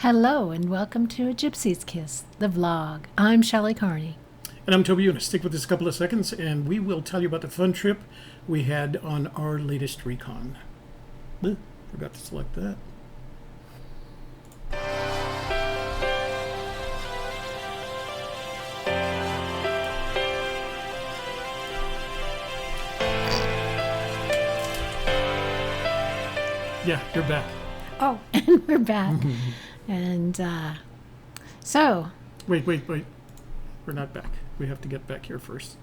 Hello and welcome to Gypsy Kiss, the vlog. I'm Shelley Carney. And I'm Toby Eunice. Stick with us a couple of seconds and we will tell you about the fun trip we had on our latest recon. Forgot to select that. Yeah, you're back. Oh, and we're back. And so... Wait. We're not back. We have to get back here first.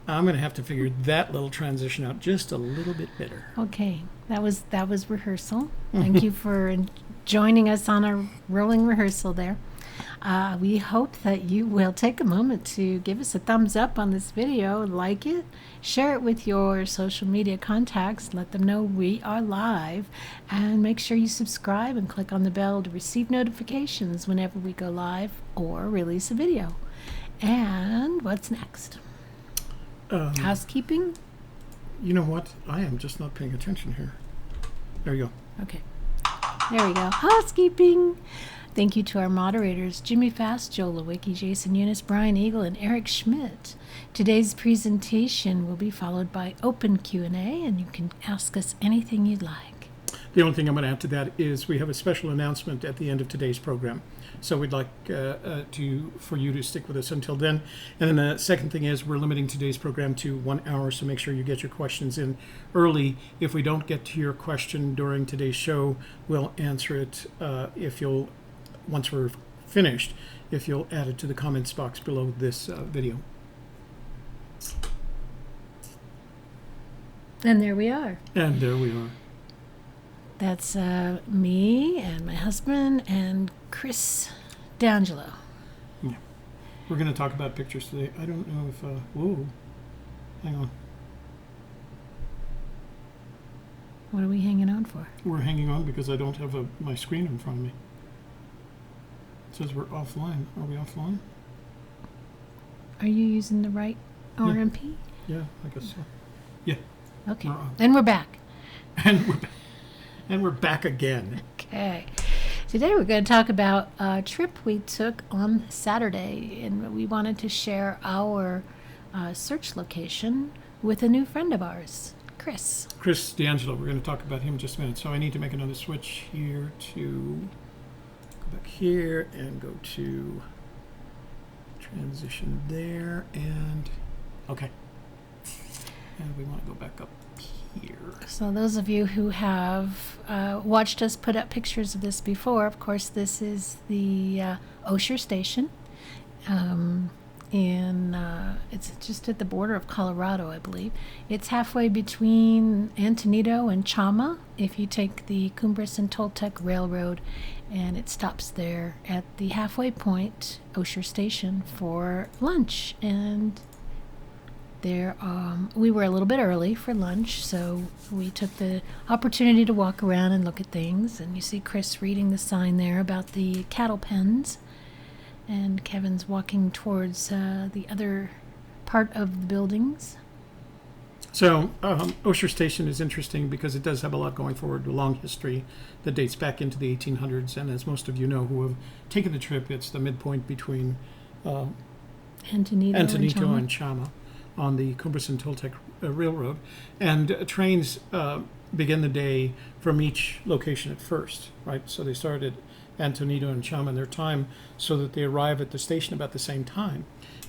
I'm going to have to figure that little transition out just a little bit better. Okay, that was rehearsal. Thank you for joining us on our rolling rehearsal there. We hope that you will take a moment to give us a thumbs up on this video, like it, share it with your social media contacts, let them know we are live, and make sure you subscribe and click on the bell to receive notifications whenever we go live or release a video. And what's next? Housekeeping? You know what? I am just not paying attention here. There you go. Okay. There we go. Housekeeping. Thank you to our moderators, Jimmy Fast, Jolie, Wiki, Jason Eunice, Brian Eagle, and Eric Schmidt. Today's presentation will be followed by open Q&A, and you can ask us anything you'd like. The only thing I'm going to add to that is we have a special announcement at the end of today's program. So we'd like for you to stick with us until then. And then the second thing is we're limiting today's program to 1 hour, so make sure you get your questions in early. If we don't get to your question during today's show, we'll answer it once we're finished, if you'll add it to the comments box below this video. And there we are. And there we are. That's me and my husband and Chris D'Angelo. Yeah. We're going to talk about pictures today. I don't know if... whoa. Hang on. What are we hanging on for? We're hanging on because I don't have my screen in front of me. It says we're offline. Are we offline? Are you using the right RMP? Yeah, I guess so. Yeah. Okay. And we're back. And we're back again. Okay. Today we're going to talk about a trip we took on Saturday, and we wanted to share our search location with a new friend of ours, Chris. Chris D'Angelo. We're going to talk about him in just a minute. So I need to make another switch here to go back here and go to transition there, and okay. And we want to go back up here. So those of you who have watched us put up pictures of this before, of course, this is the Osher Station. It's just at the border of Colorado, I believe. It's halfway between Antonito and Chama if you take the Cumbres and Toltec Railroad, and it stops there at the halfway point, Osher Station, for lunch. And there, we were a little bit early for lunch, so we took the opportunity to walk around and look at things. And you see Chris reading the sign there about the cattle pens, and Kevin's walking towards the other part of the buildings. So Osher Station is interesting because it does have a lot going forward, a long history that dates back into the 1800s. And as most of you know who have taken the trip, it's the midpoint between Antonito and Chama on the Cumbres and Toltec Railroad. And trains begin the day from each location at first, right? So they started at Antonito and Chama in their time so that they arrive at the station about the same time.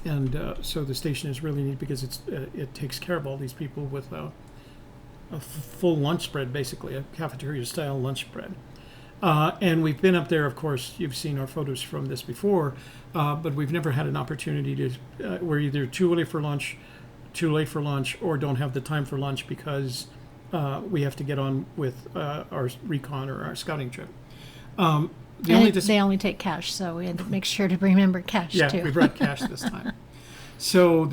And so the station is really neat because it takes care of all these people with a full lunch spread, basically, a cafeteria-style lunch spread. And we've been up there, of course, you've seen our photos from this before, but we've never had an opportunity to, we're either too late for lunch, or don't have the time for lunch because we have to get on with our recon or our scouting trip. They only take cash, so we had to make sure to remember cash, too. Yeah, we brought cash this time. So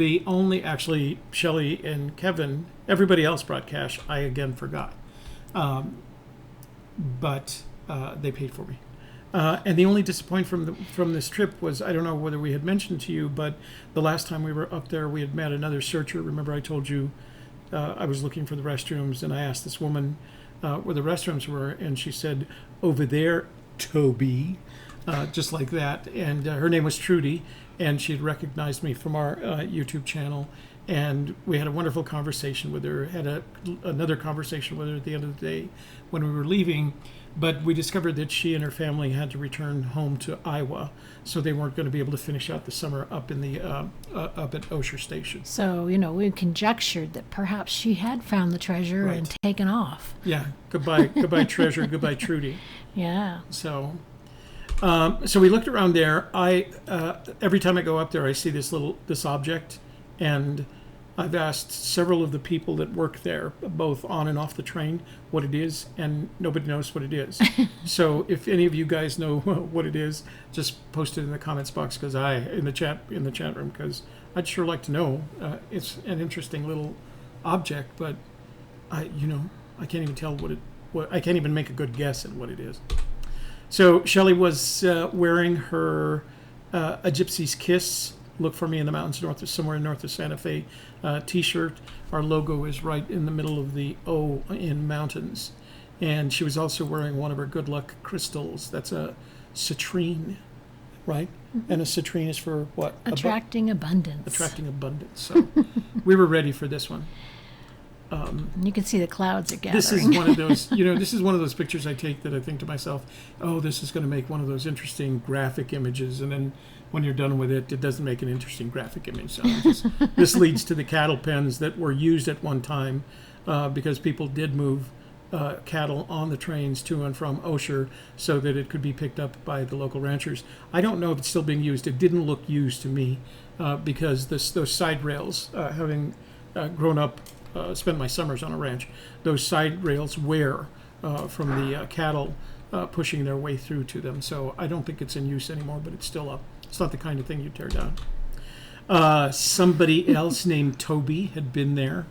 actually, Shelley and Kevin, everybody else brought cash. I, again, forgot. But they paid for me. And the only disappointment from this trip was, I don't know whether we had mentioned to you, but the last time we were up there, we had met another searcher. Remember I told you I was looking for the restrooms, and I asked this woman where the restrooms were, and she said, over there Toby, just like that. And her name was Trudy, and she had recognized me from our YouTube channel. And we had a wonderful conversation with her, another conversation with her at the end of the day when we were leaving. But we discovered that she and her family had to return home to Iowa, so they weren't going to be able to finish out the summer up in the up at Osher Station. So, you know, we conjectured that perhaps she had found the treasure Right. and taken off. Yeah, goodbye treasure, goodbye Trudy. Yeah. So we looked around there. Every time I go up there, I see this object, and I've asked several of the people that work there, both on and off the train, what it is, and nobody knows what it is. So if any of you guys know what it is, just post it in the comments box in the chat room, because I'd sure like to know. It's an interesting little object, but I can't even tell I can't even make a good guess at what it is. So Shelley was wearing her a Gypsy's Kiss, Look for Me in the Mountains somewhere north of Santa Fe t-shirt. Our logo is right in the middle of the O in mountains. And she was also wearing one of her good luck crystals. That's a citrine, right? Mm-hmm. And a citrine is for what? Attracting abundance. Attracting abundance. So we were ready for this one. You can see the clouds are gathering. This is one of those, this is one of those pictures I take that I think to myself, oh, this is going to make one of those interesting graphic images. And then when you're done with it, it doesn't make an interesting graphic image. So this leads to the cattle pens that were used at one time because people did move cattle on the trains to and from Osher so that it could be picked up by the local ranchers. I don't know if it's still being used. It didn't look used to me because those side rails, having grown up, spent my summers on a ranch, those side rails wear from the cattle pushing their way through to them. So I don't think it's in use anymore, but it's still up. It's not the kind of thing you tear down. Somebody else named Toby had been there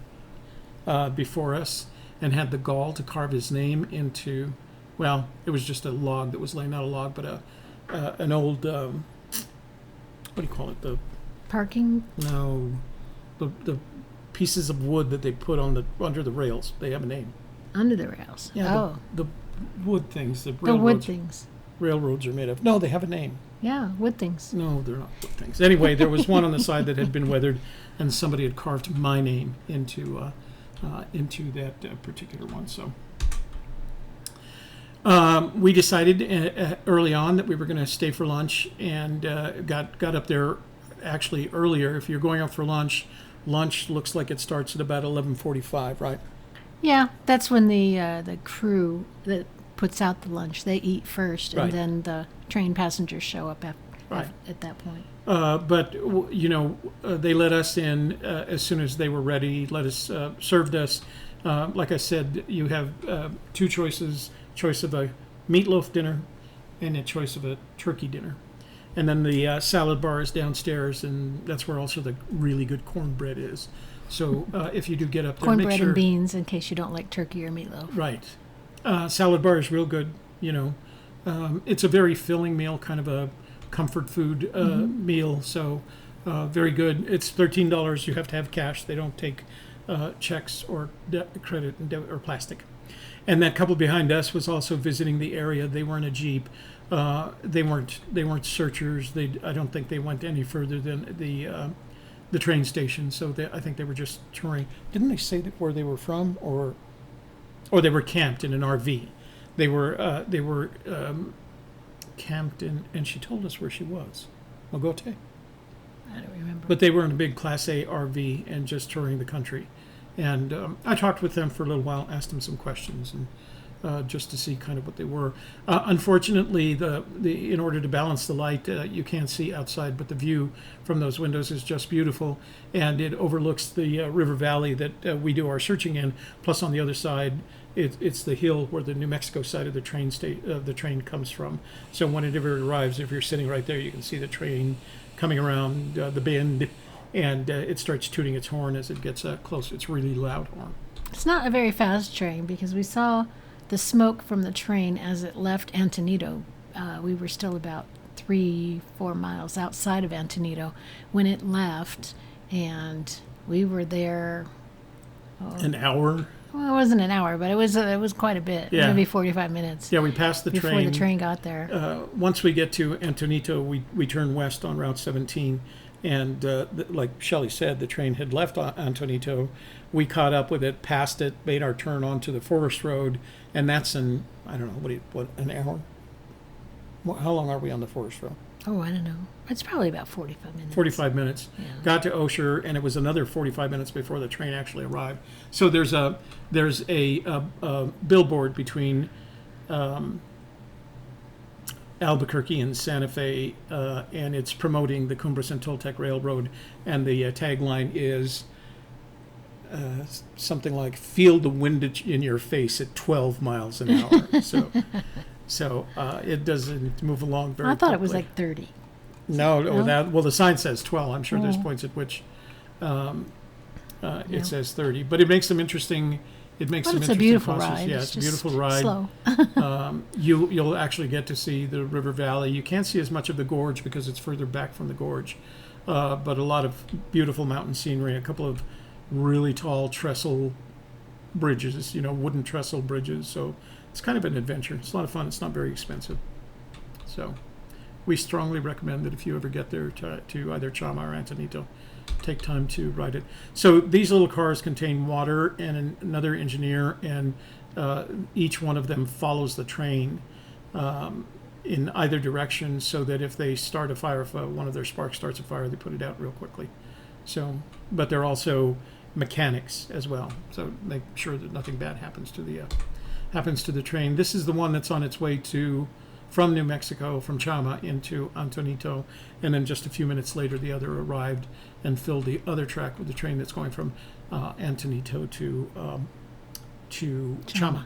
before us and had the gall to carve his name into, well, it was just a log that was laying, not a log, but an old, what do you call it? Parking? No, the pieces of wood that they put under the rails. They have a name. Under the rails? Yeah, the wood things. The wood things. Railroads are made of. No, they have a name. Yeah, wood things. No, they're not wood things. Anyway, there was one on the side that had been weathered, and somebody had carved my name into that particular one. So we decided early on that we were going to stay for lunch, and got up there actually earlier. If you're going out for lunch looks like it starts at about 11:45, right? Yeah, that's when the crew that puts out the lunch, they eat first, Right. and then the train passengers show up Right. at that point. But they let us in as soon as they were ready. Served us. Like I said, you have two choices: choice of a meatloaf dinner and a choice of a turkey dinner. And then the salad bar is downstairs, and that's where also the really good cornbread is. So if you do get up there, Cornbread make sure, and beans in case you don't like turkey or meatloaf. Right. Salad bar is real good. It's a very filling meal, kind of a comfort food meal. So very good. It's $13. You have to have cash. They don't take checks or credit and debit or plastic. And that couple behind us was also visiting the area. They were in a Jeep. They weren't searchers. I don't think they went any further than the train station. So I think they were just touring. Didn't they say where they were from, or they were camped in an RV? They were camped in, and she told us where she was. Mogote. I don't remember. But they were in a big Class A RV and just touring the country. And I talked with them for a little while, asked them some questions, and just to see kind of what they were. Unfortunately, in order to balance the light, you can't see outside, but the view from those windows is just beautiful, and it overlooks the river valley that we do our searching in. Plus, on the other side, it's the hill where the New Mexico side of the train comes from. So whenever it arrives, if you're sitting right there, you can see the train coming around the bend. And it starts tooting its horn as it gets close. It's a really loud horn. It's not a very fast train because we saw the smoke from the train as it left Antonito. We were still about 3-4 miles outside of Antonito when it left, and we were there An hour Well, it wasn't an hour, but it was quite a bit. Yeah. Maybe 45 minutes. Yeah, we passed the before train. the train got there. Once we get to Antonito, we turn west on Route 17, and like Shelley said, the train had left Antonito. We caught up with it, passed it, made our turn onto the Forest Road, and that's an hour? How long are we on the Forest Road? Oh, I don't know. It's probably about 45 minutes. 45 minutes. Yeah. Got to Osher, and it was another 45 minutes before the train actually arrived. So there's a billboard between Albuquerque and Santa Fe, and it's promoting the Cumbres and Toltec Railroad, and the tagline is something like "Feel the wind in your face at 12 miles an hour." So it doesn't move along very. I thought quickly. it was like 30. No, No? well, the sign says 12. I'm sure there's points at which it says 30, but it makes them interesting. It makes But some it's a interesting beautiful process. ride. Yeah, It's it's a just beautiful ride. Slow. You'll actually get to see the river valley. You can't see as much of the gorge because it's further back from the gorge, but a lot of beautiful mountain scenery. A couple of really tall trestle bridges, wooden trestle bridges. So it's kind of an adventure. It's a lot of fun. It's not very expensive. So we strongly recommend that if you ever get there to either Chama or Antonito, take time to ride it. So these little cars contain water and another engineer, and each one of them follows the train in either direction, so that if they start a fire, if one of their sparks starts a fire, they put it out real quickly. So, but they're also mechanics as well, so make sure that nothing bad happens to the train. This is the one that's on its way from New Mexico, from Chama into Antonito, and then just a few minutes later the other arrived and filled the other track with the train that's going from Antonito to Chama.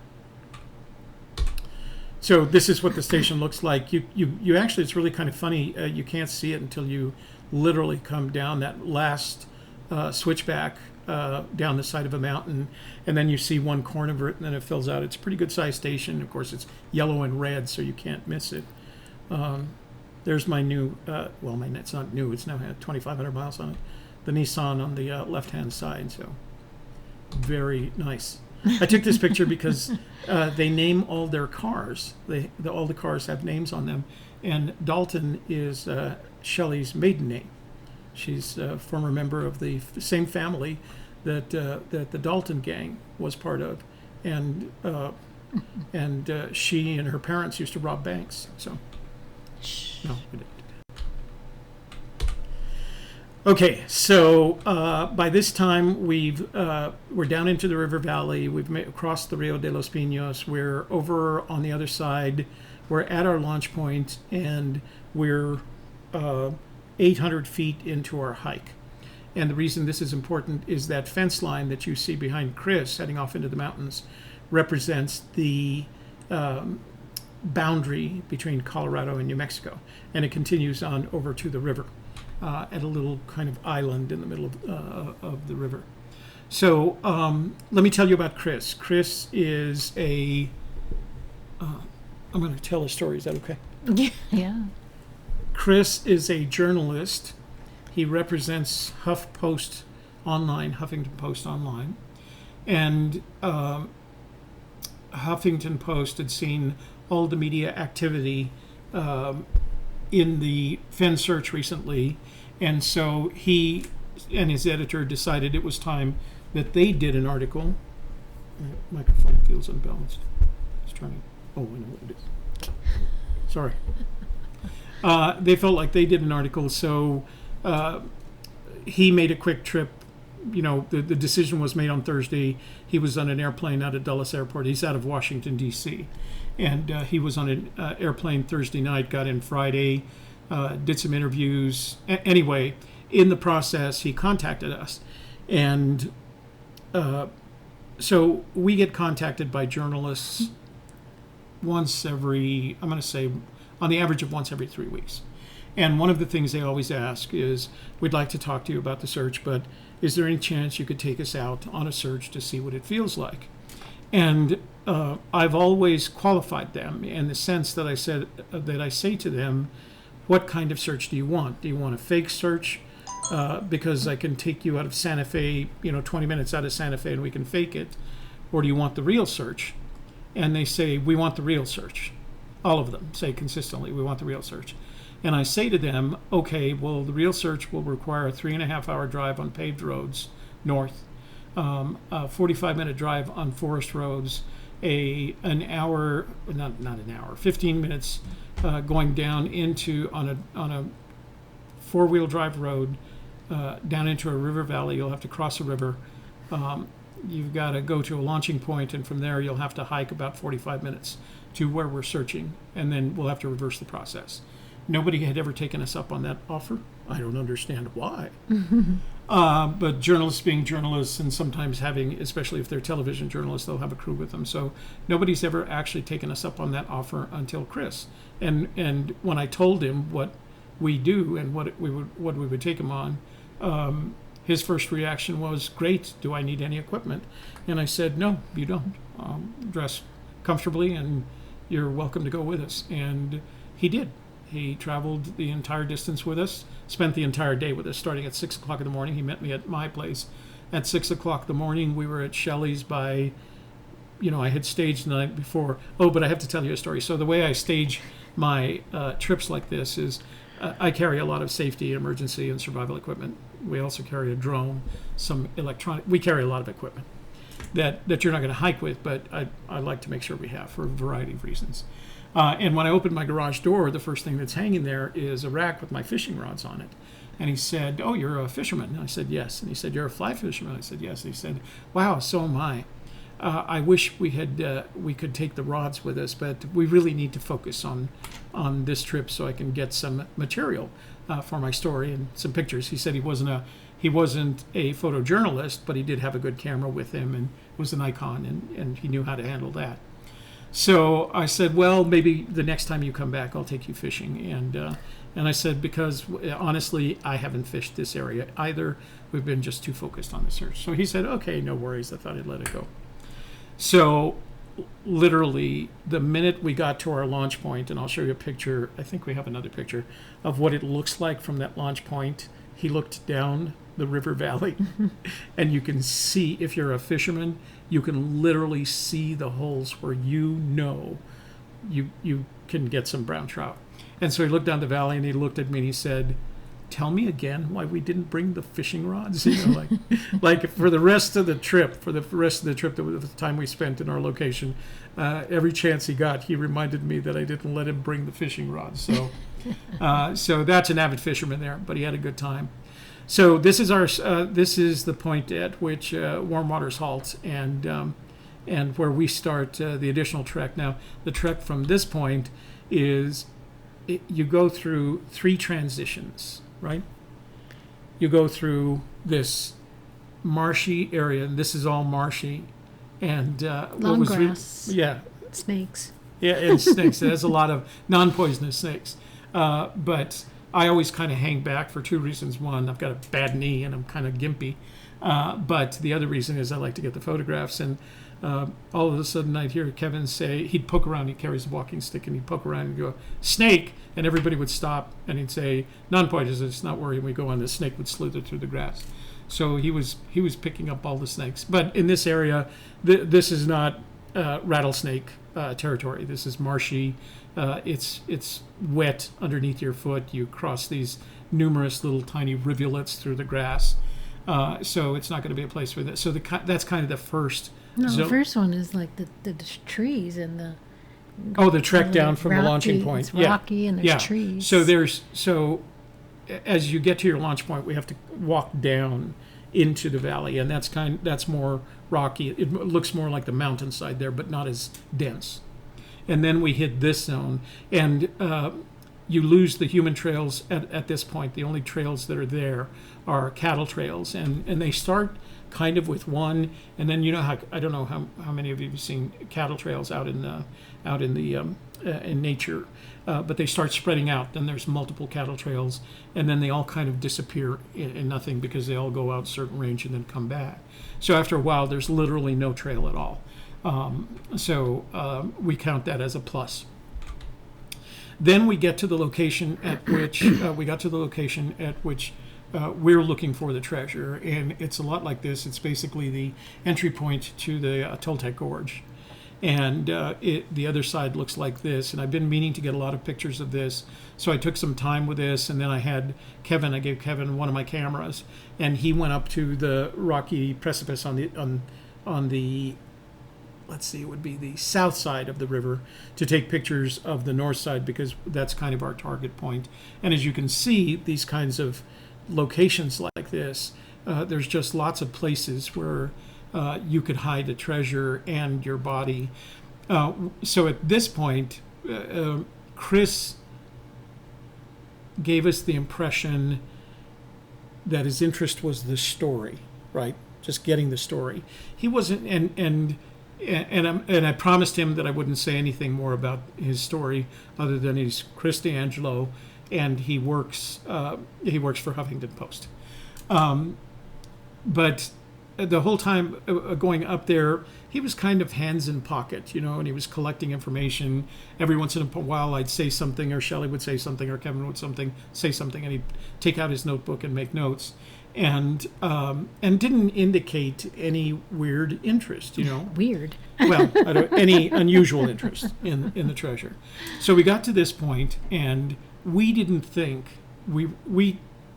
So this is what the station looks like. You actually, it's really kind of funny. You can't see it until you literally come down that last switchback down the side of a mountain, and then you see one corner of it, and then it fills out. It's a pretty good sized station. Of course, it's yellow and red, so you can't miss it. There's my new, it's not new, it's now had 2,500 miles on it. The Nissan on the left-hand side, so very nice. I took this picture because they name all their cars. All the cars have names on them, and Dalton is Shelley's maiden name. She's a former member of the same family that the Dalton gang was part of, and she and her parents used to rob banks. So, no, we didn't. Okay, so by this time we're down into the river valley. We've crossed the Rio de los Pinos. We're over on the other side. We're at our launch point, and we're 800 feet into our hike. And the reason this is important is that fence line that you see behind Chris heading off into the mountains represents the boundary between Colorado and New Mexico. And it continues on over to the river at a little kind of island in the middle of the river. So let me tell you about Chris. Chris is I'm going to tell a story. Is that okay? Yeah. Chris is a journalist. He represents Huffington Post Online. And Huffington Post had seen all the media activity in the Fenn search recently. And so he and his editor decided it was time that they did an article. My microphone feels unbalanced. It's trying. Oh, I know what it is. Sorry. They felt like they did an article, so he made a quick trip. The decision was made on Thursday. He was on an airplane out of Dulles Airport. He's out of Washington, D.C. And he was on an airplane Thursday night, got in Friday, did some interviews. Anyway, in the process, he contacted us. And so we get contacted by journalists once every, I'm going to say, on the average of once every 3 weeks. And one of the things they always ask is, we'd like to talk to you about the search, but is there any chance you could take us out on a search to see what it feels like? And I've always qualified them in the sense that I say to them, what kind of search do you want? Do you want a fake search? Because I can take you out of Santa Fe, 20 minutes out of Santa Fe, and we can fake it. or do you want the real search? And they say, we want the real search. All of them say consistently, we want the real search. And I say to them, okay, well, the real search will require a 3.5-hour drive on paved roads north, a 45-minute drive on forest roads, an hour, not an hour, 15 minutes going down into on a 4-wheel drive road down into a river valley. You'll have to cross a river. You've got to go to a launching point, and from there you'll have to hike about 45 minutes to where we're searching, and then we'll have to reverse the process. Nobody had ever taken us up on that offer. I don't understand why. But journalists being journalists, and sometimes having, especially if they're television journalists, they'll have a crew with them. So nobody's ever actually taken us up on that offer until Chris. And when I told him what we do and what we would take him on, his first reaction was, great, do I need any equipment? And I said, no, you don't. Dress comfortably and you're welcome to go with us. And he did. He traveled the entire distance with us, spent the entire day with us, starting at 6 o'clock in the morning. He met me at my place. At 6 o'clock in the morning, we were at Shelley's by, I had staged the night before. Oh, but I have to tell you a story. So the way I stage my trips like this is I carry a lot of safety, emergency, and survival equipment. We also carry a drone, some electronic. We carry a lot of equipment that you're not going to hike with, but I like to make sure we have for a variety of reasons. And when I opened my garage door, the first thing that's hanging there is a rack with my fishing rods on it. And he said, oh, you're a fisherman? And I said, yes. And he said, you're a fly fisherman? I said, yes. And he said, wow, so am I. I wish we could take the rods with us, but we really need to focus on this trip so I can get some material for my story and some pictures. He said he wasn't a photojournalist, but he did have a good camera with him and was an icon, and he knew how to handle that. So I said, well, maybe the next time you come back, I'll take you fishing. And I said, because honestly, I haven't fished this area either. We've been just too focused on the search. So he said, okay, no worries. I thought I'd let it go. So literally, the minute we got to our launch point, and I'll show you a picture, I think we have another picture, of what it looks like from that launch point. He looked down the river valley, and you can see, if you're a fisherman, you can literally see the holes where you can get some brown trout. And so he looked down the valley and he looked at me and he said, tell me again why we didn't bring the fishing rods. Like for the rest of the trip, the time we spent in our location, every chance he got, he reminded me that I didn't let him bring the fishing rods. So so that's an avid fisherman there, but he had a good time. So this is the point at which Warm Waters halts and where we start the additional trek. Now, the trek from this point is you go through 3 transitions, right? You go through this marshy area, and this is all marshy, and long grass, snakes. Yeah, and snakes. It has a lot of non-poisonous snakes, but I always kind of hang back for 2 reasons. One, I've got a bad knee and I'm kind of gimpy. But the other reason is I like to get the photographs. And all of a sudden I'd hear Kevin say, he'd poke around, he carries a walking stick, and he'd poke around and go, snake! And everybody would stop and he'd say, non-poisonous, not worry. And we go on, the snake would slither through the grass. So he was picking up all the snakes. But in this area, this is not rattlesnake territory. This is marshy. It's wet underneath your foot. You cross these numerous little tiny rivulets through the grass. So it's not going to be a place for that. So that's kind of the first. No, the first one is like the trees and the. Oh, the trek down from the launching point. It's rocky and there's trees. So as you get to your launch point, we have to walk down into the valley, and that's more rocky. It looks more like the mountainside there, but not as dense. And then we hit this zone, and you lose the human trails at this point. The only trails that are there are cattle trails, and they start kind of with one, and then I don't know how many of you have seen cattle trails out in nature, but they start spreading out. Then there's multiple cattle trails, and then they all kind of disappear in nothing because they all go out a certain range and then come back. So after a while, there's literally no trail at all. So we count that as a plus. Then we get to the location at which we're looking for the treasure, and it's a lot like this. It's basically the entry point to the Toltec Gorge, and the other side looks like this. And I've been meaning to get a lot of pictures of this, so I took some time with this, and then I gave Kevin one of my cameras, and he went up to the rocky precipice on the let's see, it would be the south side of the river to take pictures of the north side, because that's kind of our target point. And as you can see, these kinds of locations like this, there's just lots of places where you could hide a treasure and your body. So at this point, Chris gave us the impression that his interest was the story, right? Just getting the story. He wasn't, and I promised him that I wouldn't say anything more about his story other than he's Chris D'Angelo, and he works for Huffington Post. But the whole time going up there, he was kind of hands in pocket, and he was collecting information. Every once in a while, I'd say something, or Shelley would say something, or Kevin would say something, and he'd take out his notebook and make notes. And didn't indicate any weird interest, Weird. Well, any unusual interest in the treasure. So we got to this point, and we didn't think we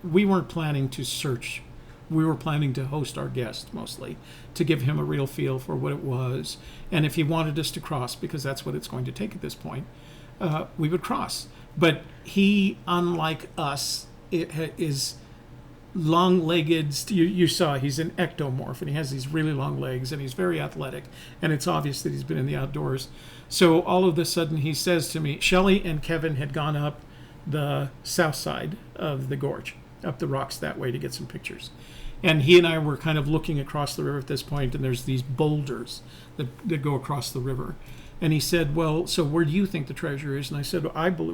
weren't planning to search. We were planning to host our guest mostly, to give him a real feel for what it was, and if he wanted us to cross, because that's what it's going to take at this point, we would cross. But he, unlike us, is long-legged. You saw he's an ectomorph, and he has these really long legs, and he's very athletic, and it's obvious that he's been in the outdoors. So all of a sudden he says to me, Shelley and Kevin had gone up the south side of the gorge, up the rocks that way to get some pictures, and he and I were kind of looking across the river at this point, and there's these boulders that go across the river. And he said, well, so where do you think the treasure is? And I said,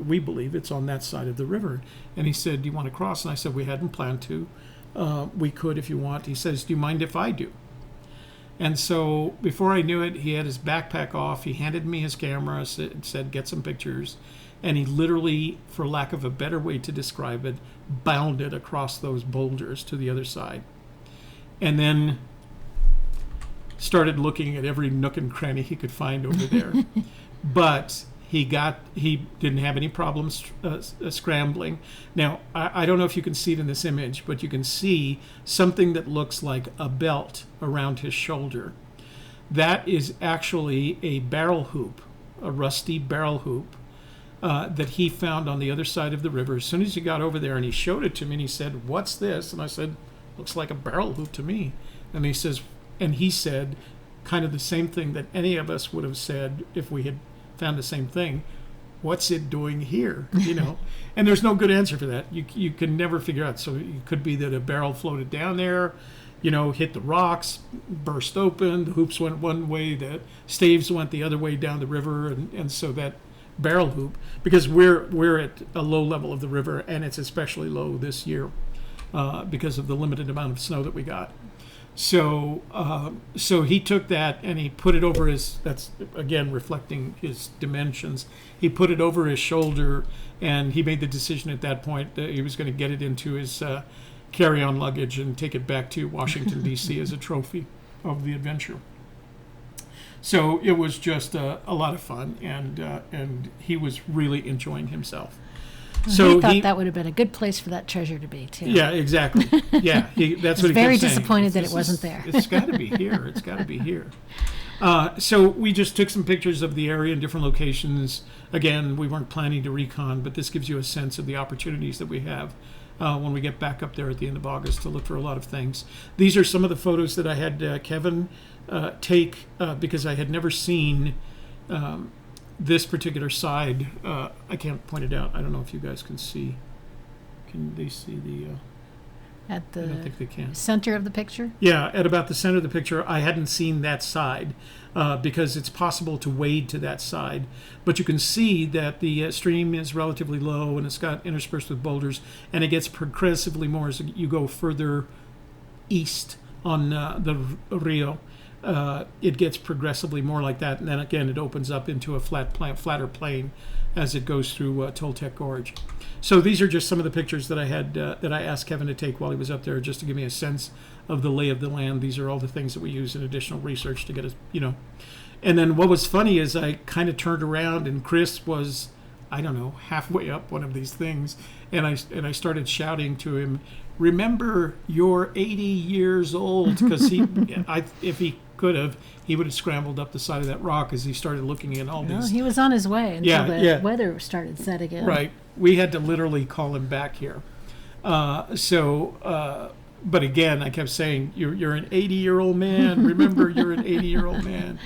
we believe it's on that side of the river. And he said, do you want to cross? And I said, we hadn't planned to. We could if you want. He says, do you mind if I do? And so before I knew it, he had his backpack off. He handed me his camera, said, get some pictures. And he literally, for lack of a better way to describe it, bounded across those boulders to the other side. And then started looking at every nook and cranny he could find over there. But he didn't have any problems scrambling. Now, I don't know if you can see it in this image, but you can see something that looks like a belt around his shoulder. That is actually a barrel hoop, a rusty barrel hoop that he found on the other side of the river. As soon as he got over there, and he showed it to me, and he said, what's this? And I said, looks like a barrel hoop to me. And he said kind of the same thing that any of us would have said if we had found the same thing. What's it doing here? And there's no good answer for that. You can never figure out. So it could be that a barrel floated down there, hit the rocks, burst open, the hoops went one way, the staves went the other way down the river, and so that barrel hoop, because we're at a low level of the river, and it's especially low this year because of the limited amount of snow that we got. So he took that and he put it over that's again reflecting his dimensions. He put it over his shoulder, and he made the decision at that point that he was going to get it into his carry-on luggage and take it back to Washington, D.C. as a trophy of the adventure. So it was just a lot of fun, and he was really enjoying himself. So he thought that would have been a good place for that treasure to be, too. Yeah, exactly. Yeah, that's what he kept saying. Very disappointed that it wasn't there. It's got to be here. It's got to be here. So we just took some pictures of the area in different locations. Again, we weren't planning to recon, but this gives you a sense of the opportunities that we have when we get back up there at the end of August to look for a lot of things. These are some of the photos that I had Kevin take because I had never seen this particular side. I can't point it out. I don't know if you guys can see. Can they see the... At the I don't think they can. Center of the picture? Yeah, at about the center of the picture. I hadn't seen that side because it's possible to wade to that side. But you can see that the stream is relatively low, and it's got interspersed with boulders, and it gets progressively more as you go further east on the Rio. it gets progressively more like that, and then again it opens up into a flatter plain as it goes through Toltec Gorge. So these are just some of the pictures that I had that I asked Kevin to take while he was up there, just to give me a sense of the lay of the land. These are all the things that we use in additional research to get us, And then what was funny is I kind of turned around and Chris was, I don't know, halfway up one of these things, and I started shouting to him, "Remember, you're 80 years old," because if he could have, he would have scrambled up the side of that rock as he started looking at all these. He was on his way until the weather started setting in. Right. We had to literally call him back here. But again, I kept saying, "You're an 80-year-old man. Remember, you're an 80-year-old man."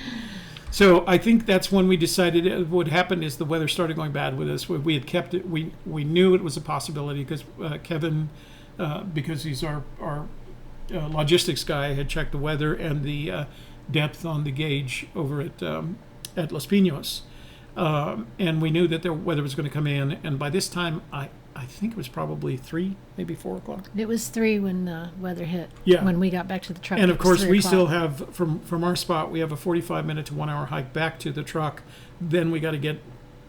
So I think that's when we decided what happened is the weather started going bad with us. We had kept it. We knew it was a possibility because Kevin, because he's our logistics guy, had checked the weather and the depth on the gauge over at Los Pinos, and we knew that the weather was going to come in. And by this time, I think it was probably 3, maybe 4 o'clock. It was 3 when the weather hit. Yeah. When we got back to the truck. And of course, we still have from our spot, we have a 45-minute to 1-hour hike back to the truck. Then we got to get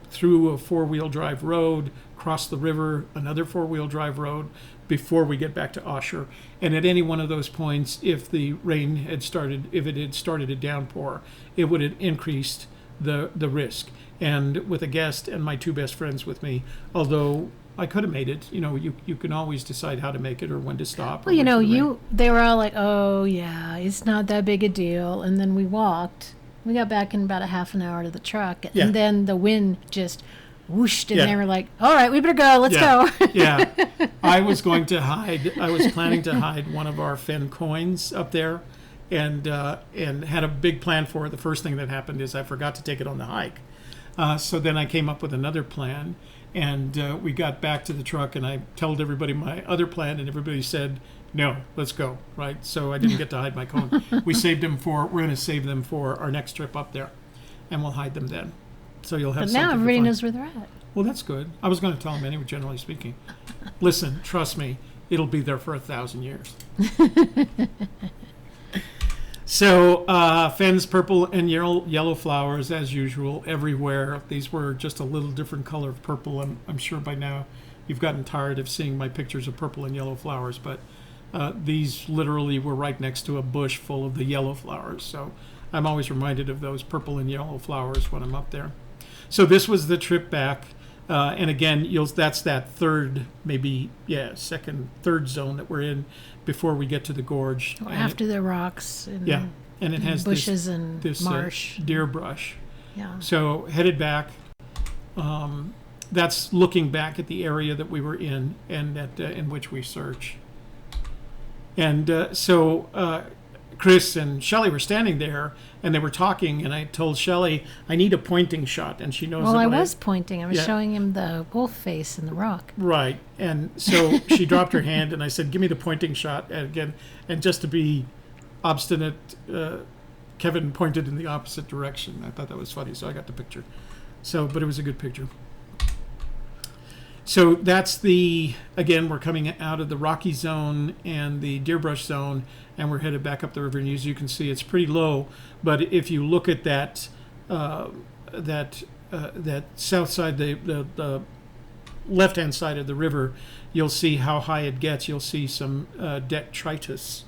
through a 4-wheel drive road, cross the river, another 4-wheel drive road before we get back to Osher. And at any one of those points, if the rain had started, if it had started a downpour, it would have increased the risk. And with a guest and my 2 best friends with me, although I could have made it, you can always decide how to make it or when to stop. Well, they were all like, "Oh yeah, it's not that big a deal." And then we walked. We got back in about a half an hour to the truck, and then the wind just whooshed, and they were like, "All right, we better go. Let's go." Yeah. I was going to hide. I was planning to hide one of our Fenn coins up there, and had a big plan for it. The first thing that happened is I forgot to take it on the hike. So then I came up with another plan, and we got back to the truck, and I told everybody my other plan, and everybody said, "No, let's go," right? So I didn't get to hide my cone. We're going to save them for our next trip up there, and we'll hide them then. So you'll have. But now everybody knows where they're at. Well, that's good. I was going to tell them anyway, generally speaking. Listen, trust me, it'll be there for 1,000 years. So Fenn's purple and yellow flowers, as usual, everywhere. These were just a little different color of purple. I'm sure by now you've gotten tired of seeing my pictures of purple and yellow flowers, but these literally were right next to a bush full of the yellow flowers. So I'm always reminded of those purple and yellow flowers when I'm up there. So this was the trip back. And again, that's that third, third zone that we're in before we get to the gorge. After the rocks. And and it has bushes and marsh. Deer brush. Yeah. So headed back. That's looking back at the area that we were in and in which we search. And so Chris and Shelley were standing there, and they were talking, and I told Shelley, "I need a pointing shot," and she knows. Well, I was pointing. I was showing him the wolf face in the rock. Right, and so she dropped her hand, and I said, "Give me the pointing shot." And again, and just to be obstinate, Kevin pointed in the opposite direction. I thought that was funny, so I got the picture. But it was a good picture. So that's again, we're coming out of the Rocky Zone and the Deer Brush Zone, and we're headed back up the river. And as you can see, it's pretty low. But if you look at that south side, the left-hand side of the river, you'll see how high it gets. You'll see some detritus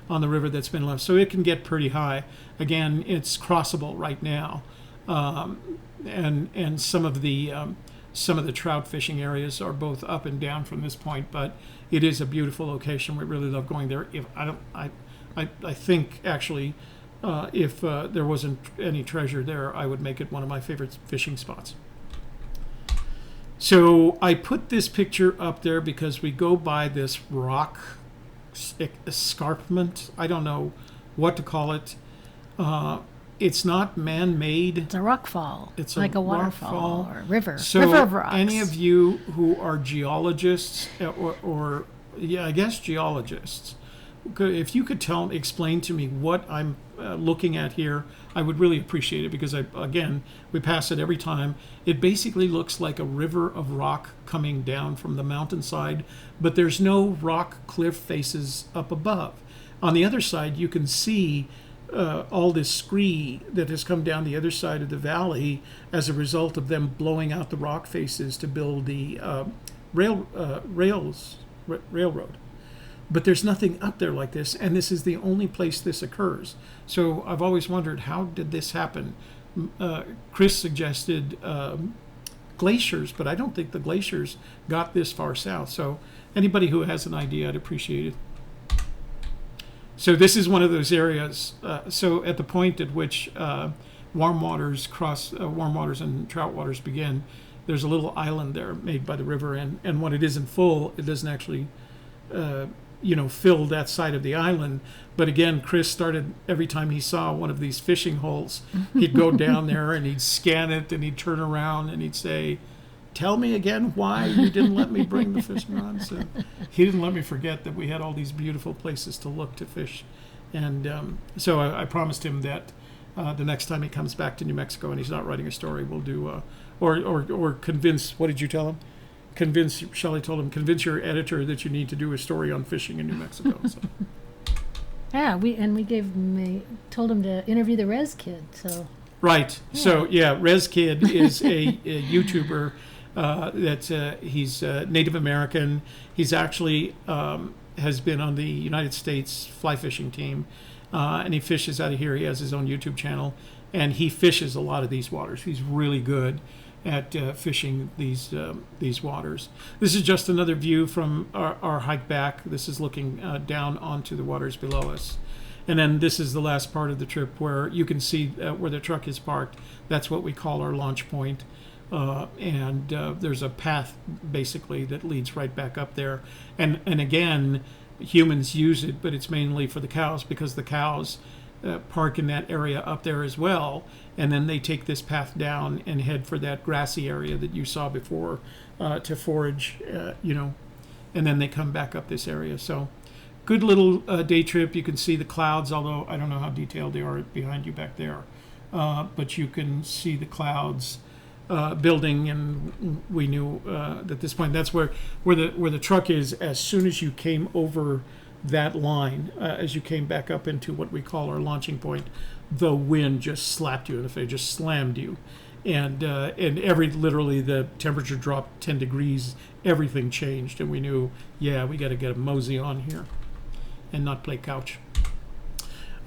on the river that's been left. So it can get pretty high. Again, it's crossable right now. And some of the trout fishing areas are both up and down from this point, but it is a beautiful location. We really love going there. I think actually, if there wasn't any treasure there, I would make it one of my favorite fishing spots. So I put this picture up there because we go by this rock escarpment. I don't know what to call it. It's not man-made. It's a rock fall. It's like a waterfall or a river. So river of rocks. Any of you who are geologists or I guess geologists, if you could explain to me what I'm looking at here, I would really appreciate it, because we pass it every time. It basically looks like a river of rock coming down from the mountainside, but there's no rock cliff faces up above. On the other side, you can see all this scree that has come down the other side of the valley as a result of them blowing out the rock faces to build the railroad. But there's nothing up there like this, and this is the only place this occurs. So I've always wondered, how did this happen? Chris suggested glaciers, but I don't think the glaciers got this far south. So anybody who has an idea, I'd appreciate it. So this is one of those areas. So at the point at which warm waters and trout waters begin, there's a little island there made by the river, and when it isn't full, it doesn't actually fill that side of the island. But again, Chris started, every time he saw one of these fishing holes, he'd go down there and he'd scan it, and he'd turn around and he'd say, "Tell me again why you didn't let me bring the fishing rod." So he didn't let me forget that we had all these beautiful places to look to fish. And so I promised him that the next time he comes back to New Mexico and he's not writing a story, we'll do, or convince, what did you tell him? Shelley told him, convince your editor that you need to do a story on fishing in New Mexico. So. Yeah, we told him to interview the Rez Kid. So. Right. Yeah. So yeah, Rez Kid is a YouTuber he's Native American. He's actually has been on the United States fly fishing team, and he fishes out of here. He has his own YouTube channel, and he fishes a lot of these waters. He's really good at fishing these waters. This is just another view from our hike back. This is looking down onto the waters below us. And then this is the last part of the trip where you can see where the truck is parked. That's what we call our launch point. And there's a path basically that leads right back up there. And again, humans use it, but it's mainly for the cows, because the cows park in that area up there as well, and then they take this path down and head for that grassy area that you saw before to forage, and then they come back up this area. So good little day trip. You can see the clouds, although I don't know how detailed they are behind you back there, but you can see the clouds building, and we knew at this point that's where the truck is. As soon as you came over that line, as you came back up into what we call our launching point, the wind just slapped you in the face, just slammed you, and literally the temperature dropped 10 degrees, everything changed, and we knew, yeah, we got to get a mosey on here and not play couch.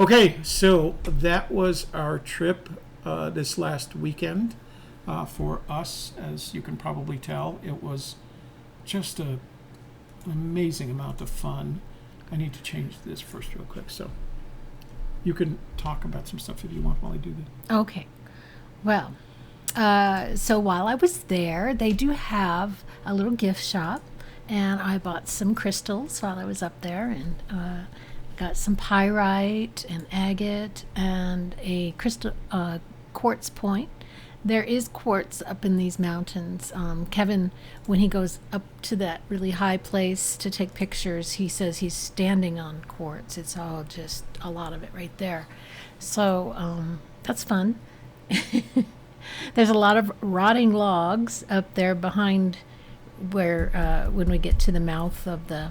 Okay, so that was our trip this last weekend for us. As you can probably tell, it was just an amazing amount of fun. I need to change this first real quick, so you can talk about some stuff if you want while I do that. Okay. Well, so while I was there, they do have a little gift shop, and I bought some crystals while I was up there, and got some pyrite and agate and a crystal quartz point. There is quartz up in these mountains. Kevin, when he goes up to that really high place to take pictures, he says he's standing on quartz. It's all just a lot of it right there. So that's fun. There's a lot of rotting logs up there behind where when we get to the mouth of the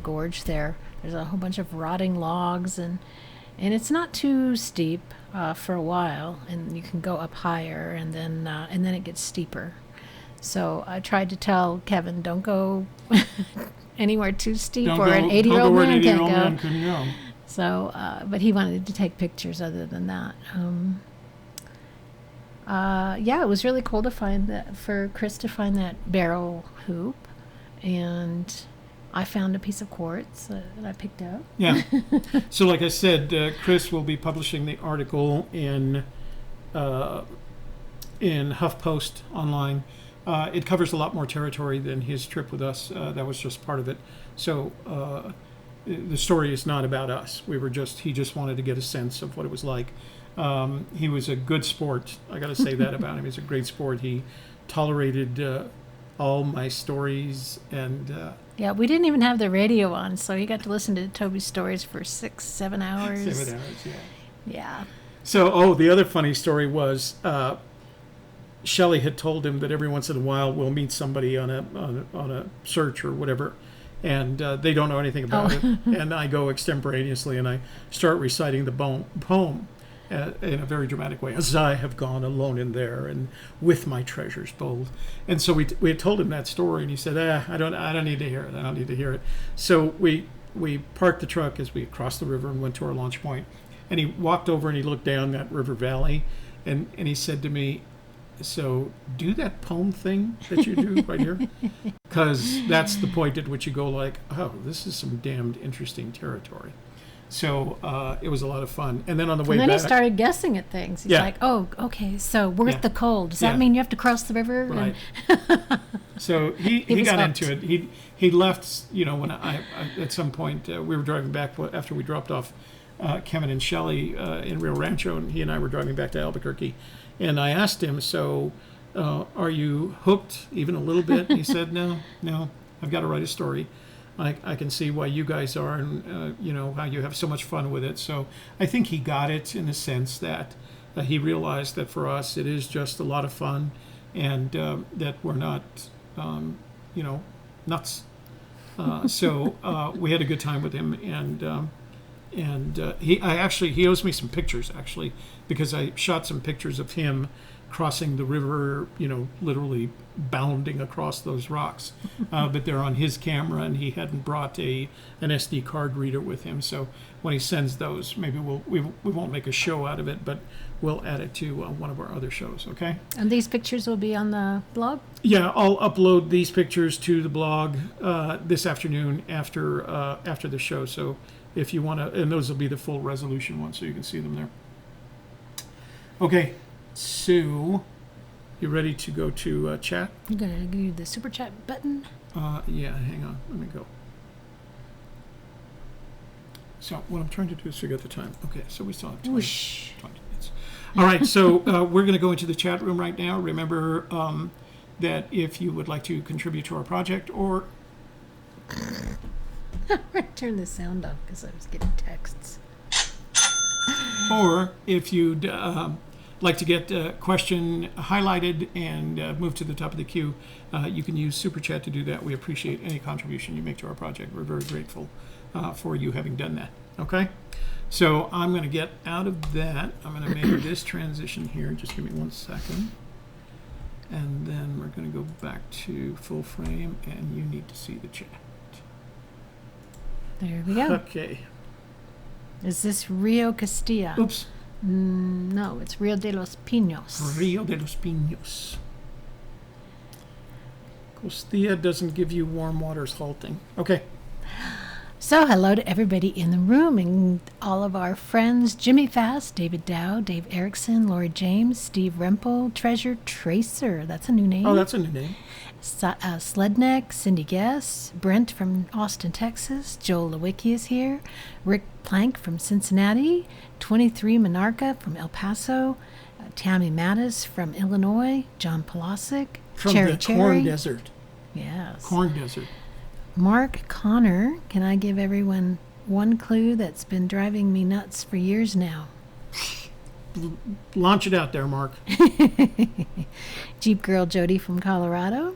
gorge there. There's a whole bunch of rotting logs, and it's not too steep for a while, and you can go up higher, and then it gets steeper. So I tried to tell Kevin, don't go anywhere too steep, or an 80-year-old man can't go. So, but he wanted to take pictures other than that. Yeah, it was really cool to find that, for Chris to find that barrel hoop, and I found a piece of quartz that I picked up. Yeah. So like I said, Chris will be publishing the article in HuffPost online. It covers a lot more territory than his trip with us. That was just part of it. So the story is not about us. He just wanted to get a sense of what it was like. He was a good sport. I got to say that about him. He's a great sport. He tolerated all my stories, and yeah, we didn't even have the radio on, so he got to listen to Toby's stories for 6-7 hours. 7 hours, yeah. Yeah. So, the other funny story was Shelley had told him that every once in a while we'll meet somebody on a search or whatever, and they don't know anything about it. And I go extemporaneously, and I start reciting the poem in a very dramatic way. As I have gone alone in there, and with my treasures bold. And so we had told him that story, and he said, I don't need to hear it. I don't need to hear it. So we parked the truck as we crossed the river and went to our launch point. And he walked over and he looked down that river valley, and he said to me, so do that poem thing that you do right here, because that's the point at which you go like, oh, this is some damned interesting territory. So it was a lot of fun. And then on the way back, and then he started guessing at things. He's like, oh, okay, so Worth the Cold. Does that mean you have to cross the river? Right. So he got hooked. into it. He left, when I at some point, we were driving back after we dropped off Kevin and Shelley in Rio Rancho, and he and I were driving back to Albuquerque. And I asked him, so are you hooked even a little bit? And he said, no, I've got to write a story. I can see why you guys are, and how you have so much fun with it. So I think he got it in the sense that he realized that for us it is just a lot of fun, and that we're not, nuts. So we had a good time with him, and he owes me some pictures actually, because I shot some pictures of him crossing the river, literally bounding across those rocks. But they're on his camera, and he hadn't brought an SD card reader with him. So when he sends those, maybe we won't make a show out of it, but we'll add it to one of our other shows, okay? And these pictures will be on the blog? Yeah, I'll upload these pictures to the blog this afternoon after the show. So if you want to, and those will be the full resolution ones, so you can see them there. Okay. So, you ready to go to chat? You're going to do the super chat button? Yeah, hang on. Let me go. So, what I'm trying to do is figure out the time. Okay, so we still have 20 minutes. All right, so we're going to go into the chat room right now. Remember that if you would like to contribute to our project, or... I'm going to turn the sound off because I was getting texts. Or if you'd... like to get a question highlighted and move to the top of the queue, you can use Super Chat to do that. We appreciate any contribution you make to our project. We're very grateful for you having done that. Okay? So I'm going to get out of that. I'm going to make this transition here. Just give me 1 second. And then we're going to go back to full frame, and you need to see the chat. There we go. Okay. Is this Rio Castilla? Oops. No, it's Rio de los Pinos. Rio de los Pinos. Castilla doesn't give you warm waters halting. Okay. So hello to everybody in the room and all of our friends. Jimmy Fast, David Dow, Dave Erickson, Lori James, Steve Rempel, Treasure Tracer. That's a new name. Oh, that's a new name. Sledneck, Cindy Guess, Brent from Austin, Texas, Joel Wiki is here, Rick Plank from Cincinnati, 23 Monarca from El Paso, Tammy Mattis from Illinois, John Polasic, From Cherry the Cherry. Corn Desert. Yes. Corn Desert. Mark Connor, can I give everyone one clue that's been driving me nuts for years now? Launch it out there, Mark. Jeep Girl Jody from Colorado,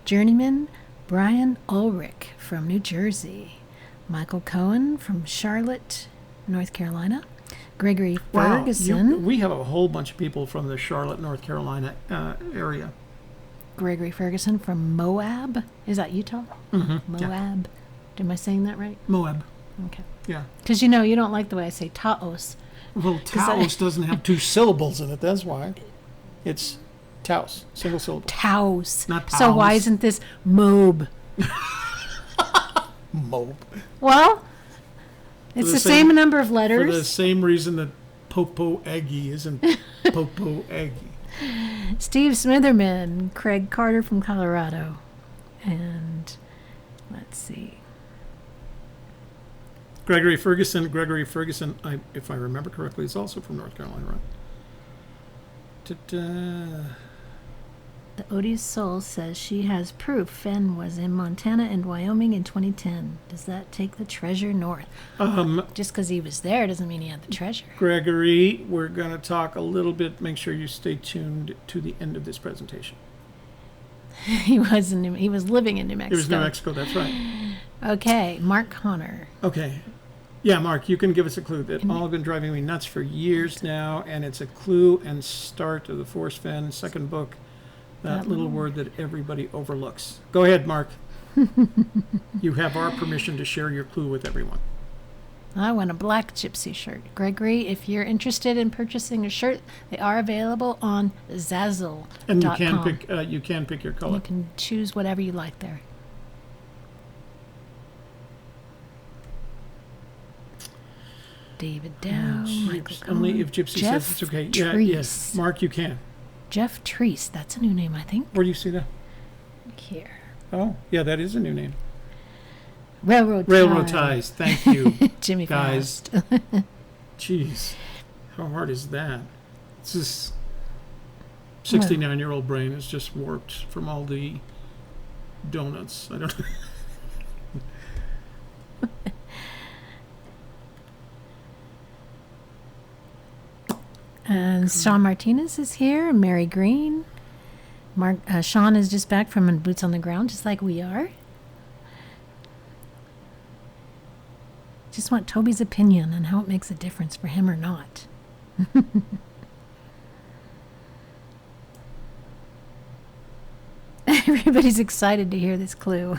Journeyman Brian Ulrich from New Jersey, Michael Cohen from Charlotte, North Carolina, Gregory Ferguson. We have a whole bunch of people from the Charlotte, North Carolina area. Gregory Ferguson from Moab. Is that Utah? Mm-hmm. Moab. Yeah. Am I saying that right? Moab. Okay. Yeah. Because you don't like the way I say Taos. Well, Taos doesn't have 2 syllables in it. That's why. It's Taos, single syllable. Taos. Not Taos. So why isn't this Moab? Moab. Well, it's the same number of letters. For the same reason that Popo Aggie isn't Popo Aggie. Steve Smitherman, Craig Carter from Colorado, and let's see. Gregory Ferguson, if I remember correctly, is also from North Carolina, right? Ta-da. The Odious Soul says she has proof Fenn was in Montana and Wyoming in 2010. Does that take the treasure north? Just because he was there doesn't mean he had the treasure. Gregory, we're going to talk a little bit. Make sure you stay tuned to the end of this presentation. He was he was living in New Mexico. It was New Mexico, that's right. Okay, Mark Connor. Okay. Yeah, Mark, you can give us a clue that all have been driving me nuts for years now, and it's a clue and start of the Forrest Fenn second book, that little word that everybody overlooks. Go ahead, Mark. You have our permission to share your clue with everyone. I want a black gypsy shirt. Gregory, if you're interested in purchasing a shirt, they are available on Zazzle.com. And you can pick your color. You can choose whatever you like there. David Dow, Michael Only if Gypsy Jeff says it's okay. Treese. Yeah, yes. Mark, you can. Jeff Treese. That's a new name, I think. Where do you see that? Here. Oh, yeah, that is a new name. Railroad Ties. Thank you, Jimmy guys. Fast. Jeez, how hard is that? It's just 69-year-old brain is just warped from all the donuts. I don't know. And Sean Martinez is here. Mary Green. Sean is just back from Boots on the Ground, just like we are. Just want Toby's opinion on how it makes a difference for him or not. Everybody's excited to hear this clue.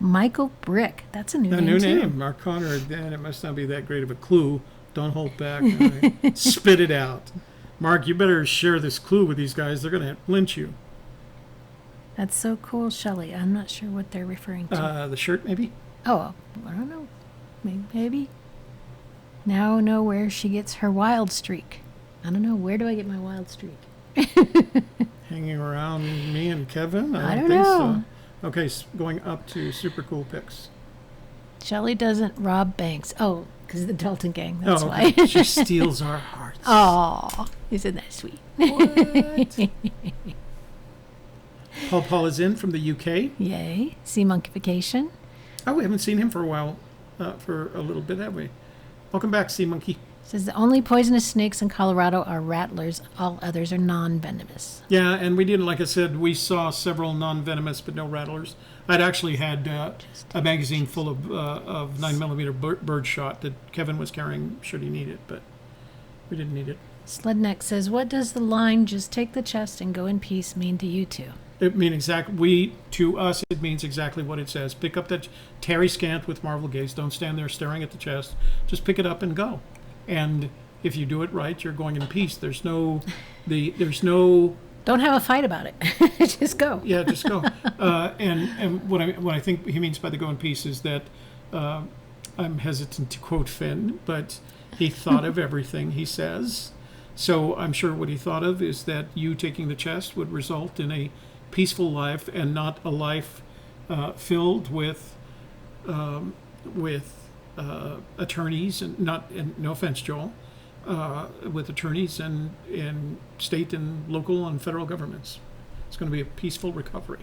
Michael Brick. That's a new name. A new too. name. Mark Connor. Then it must not be that great of a clue. Don't hold back. All right. Spit it out. Mark, you better share this clue with these guys. They're going to lynch you. That's so cool, Shelley. I'm not sure what they're referring to. The shirt, maybe? Oh, I don't know. Maybe. Now I know where she gets her wild streak. I don't know. Where do I get my wild streak? Hanging around me and Kevin? I don't think know. So. Okay, going up to super cool picks. Shelley doesn't rob banks. Oh, because of the Dalton gang. That's okay. why. She steals our hearts. Oh, isn't that sweet? What? Paul is in from the UK. Yay. Sea monkification. Oh, we haven't seen him for a while, for a little bit, have we? Welcome back, Sea Monkey. Says the only poisonous snakes in Colorado are rattlers. All others are non-venomous. Yeah, and we didn't, like I said, we saw several non-venomous but no rattlers. I'd actually had a magazine full of 9mm bird shot that Kevin was carrying should he need it, but we didn't need it. Sledneck says, what does the line, just take the chest and go in peace, mean to you two? It means to us, it means exactly what it says. Pick up that Terry Scant with Marvel Gaze. Don't stand there staring at the chest. Just pick it up and go. And if you do it right, you're going in peace. There's no. Don't have a fight about it. Just go. Yeah, just go. And what I think he means by the go in peace is that I'm hesitant to quote Finn, but he thought of everything he says. So I'm sure what he thought of is that you taking the chest would result in a peaceful life and not a life filled with attorneys and no offense, Joel, with attorneys and in state and local and federal governments. It's going to be a peaceful recovery.